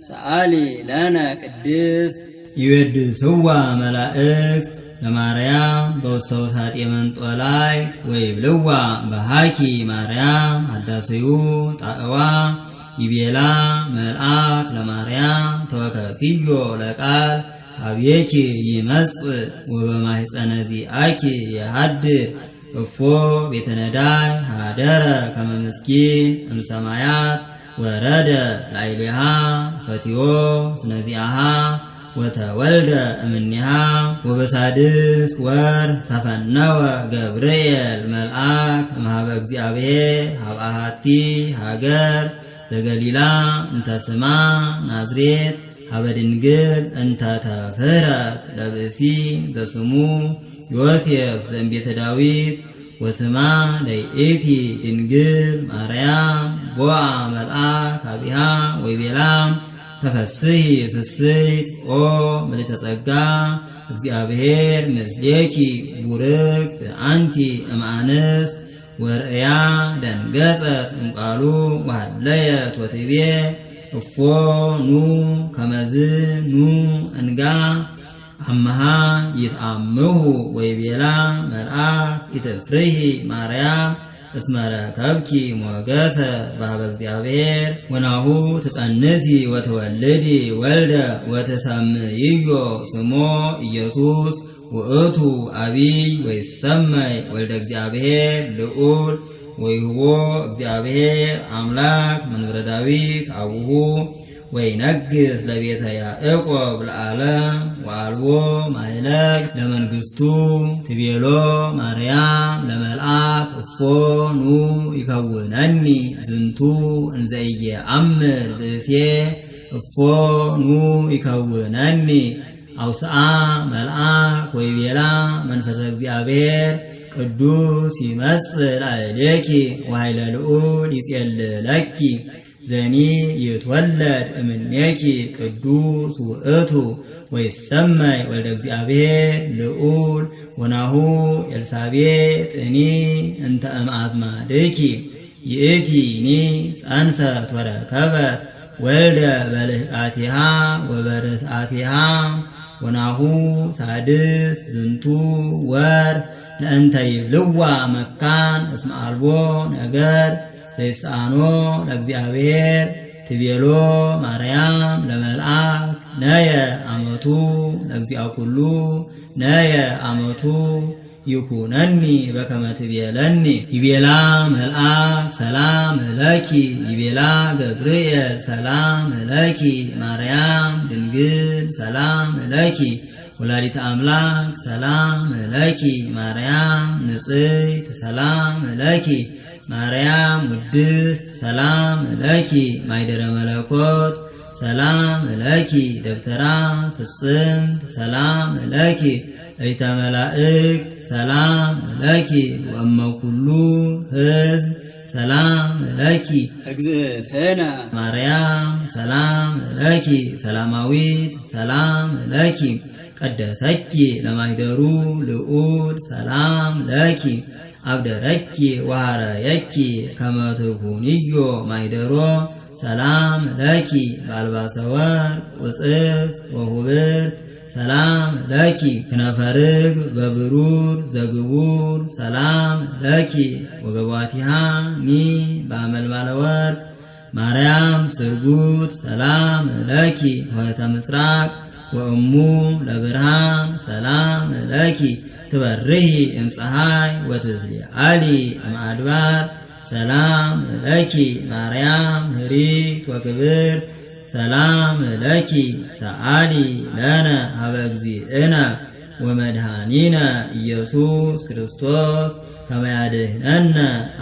ሰአሊ ለነ ቅድስት ይወድስዋ መላእክት ለማርያም በውስተ ውሳጤ መንጦላዕት ወይብልዋ በሃኪ ማርያም አዳስዩ ጣዕዋ ይቤላ መልአክ ለማርያም ተወከፊዮ ለቃል አብየኪ ይመጽእ ወበማኅፀነ ዚአኪ የሃድር እፎ ቤተ ነዳይ ሃደረ ከመ ምስኪን እምሰማያት ወረደ ላዕሌሃ ፈቲዮ ስነዚአሃ ወተወልደ እምኔሃ ወበሳድስ ወር ተፈነወ ገብርኤል መልአክ እምኀበ እግዚአብሔር ሀብአሃቲ ሃገር ዘገሊላ እንተ ስማ ናዝሬት ሀበ ድንግል እንተ ተፍህረት ለብእሲ ዘስሙ ዮሴፍ ዘእምቤተ ዳዊት ወስማ ለይእቲ ድንግል ማርያም ቦአ መልአክ አቢሃ ወይቤላ ተፈስሒ ፍስሕት ኦ ምልዕተ ጸጋ እግዚአብሔር ምስሌኪ ቡርክት አንቲ እምአንስት ወርእያ ደንገጸት እምቃሉ ወሃለየት ወትቤ እፎ ኑ ከመዝ ኑ እንጋ አመሃ ይትአምሁ ወይቤላ መልአክ ኢትፍርሂ ማርያም እስመ ረከብኪ ሞገሰ በኀበ እግዚአብሔር ወናሁ ትጸንሲ ወትወልዲ ወልደ ወትሰምይዮ ስሞ ኢየሱስ ውእቱ አቢይ ወይሰመይ ወልደ እግዚአብሔር ልዑል ወይሁቦ እግዚአብሔር አምላክ መንበረ ዳዊት አቡሁ ወይነግስ ለቤተ ያዕቆብ ለዓለም ወአልቦ ማይለቅ ለመንግስቱ ትቤሎ ማርያም ለመልአክ እፎ ኑ ይከውነኒ ዝንቱ እንዘ ኢየአምር ብእሴ እፎ ኑ ይከውነኒ አውስአ መልአክ ወይቤላ መንፈሰ እግዚአብሔር ቅዱስ ይመጽእ ላዕሌኪ ወኃይለ ልዑል ይጼልለኪ ዘኒ ይትወለድ እምኔኪ ቅዱስ ውእቱ ወይሰመይ ወልደ እግዚአብሔር ልዑል ወናሁ ኤልሳቤጥኒ እንተ እምአዝማድኪ ይእቲኒ ጸንሰት ወረከበት ወልደ በልህቃቲሃ ወበርስአቲሃ ወናሁ ሳድስ ዝንቱ ወር ለእንተ ይብልዋ መካን እስመ አልቦ ነገር ዘይስአኖ ለእግዚአብሔር ትቤሎ ማርያም ለመልአክ ነየ አመቱ ለእግዚአ ኩሉ ነየ አመቱ ይኩነኒ በከመ ትቤለኒ። ይቤላ መልአክ ሰላም ለኪ ይቤላ ገብርኤል ሰላም ለኪ ማርያም ድንግል ሰላም ለኪ ወላዲተ አምላክ ሰላም ለኪ ማርያም ንጽሕት ሰላም ለኪ ማርያም ውድስት ሰላም ለኪ ማይደረ መለኮት ሰላም ለኪ ደብተራ ፍጽምት ሰላም ለኪ እይተ መላእክት ሰላም ለኪ ወእመ ኩሉ ሕዝብ ሰላም ለኪ እግዝእትነ ማርያም ሰላም ለኪ ሰላማዊት ሰላም ለኪ ቀደሰኪ ለማይደሩ ልዑል ሰላም ለኪ አብደረኪ ወሃረየኪ ከመ ትኩንዮ ማይደሮ ሰላም ለኪ በአልባሰ ወርቅ ወጽፍት ወሁብርት ሰላም ለኪ ክነፈ ርግብ በብሩር ዘግቡር ሰላም ለኪ ወገቧቲሃ ኒ በአመልማለ ወርቅ ማርያም ስርጉት ሰላም ለኪ ሆህተ ምስራቅ ወእሙ ለብርሃን ሰላም ለኪ ትበርሂ እምፀሐይ ወትትሊዓሊ እምአድባር ሰላም ለኪ ማርያም ህሪት ወክብርት ሰላም ለኪ ሰአሊ ለነ ሀበ እግዚእነ ወመድኃኒነ ኢየሱስ ክርስቶስ ከመ ያድኅነነ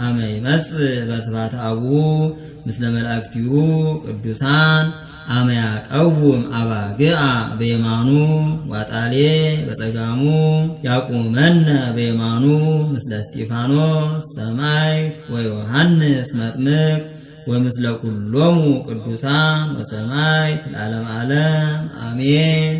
አመ ይመጽእ በስብሐተ አቡሁ ምስለ መላእክቲሁ ቅዱሳን አመ ያቀውም አባግዓ በየማኑ ዋጣሌ በጸጋሙ ያቁመነ በየማኑ ምስለ እስጢፋኖስ ሰማዕት ወዮሐንስ መጥምቅ ወምስለ ኩሎሙ ቅዱሳን ወሰማዕት ለዓለመ ዓለም አሜን።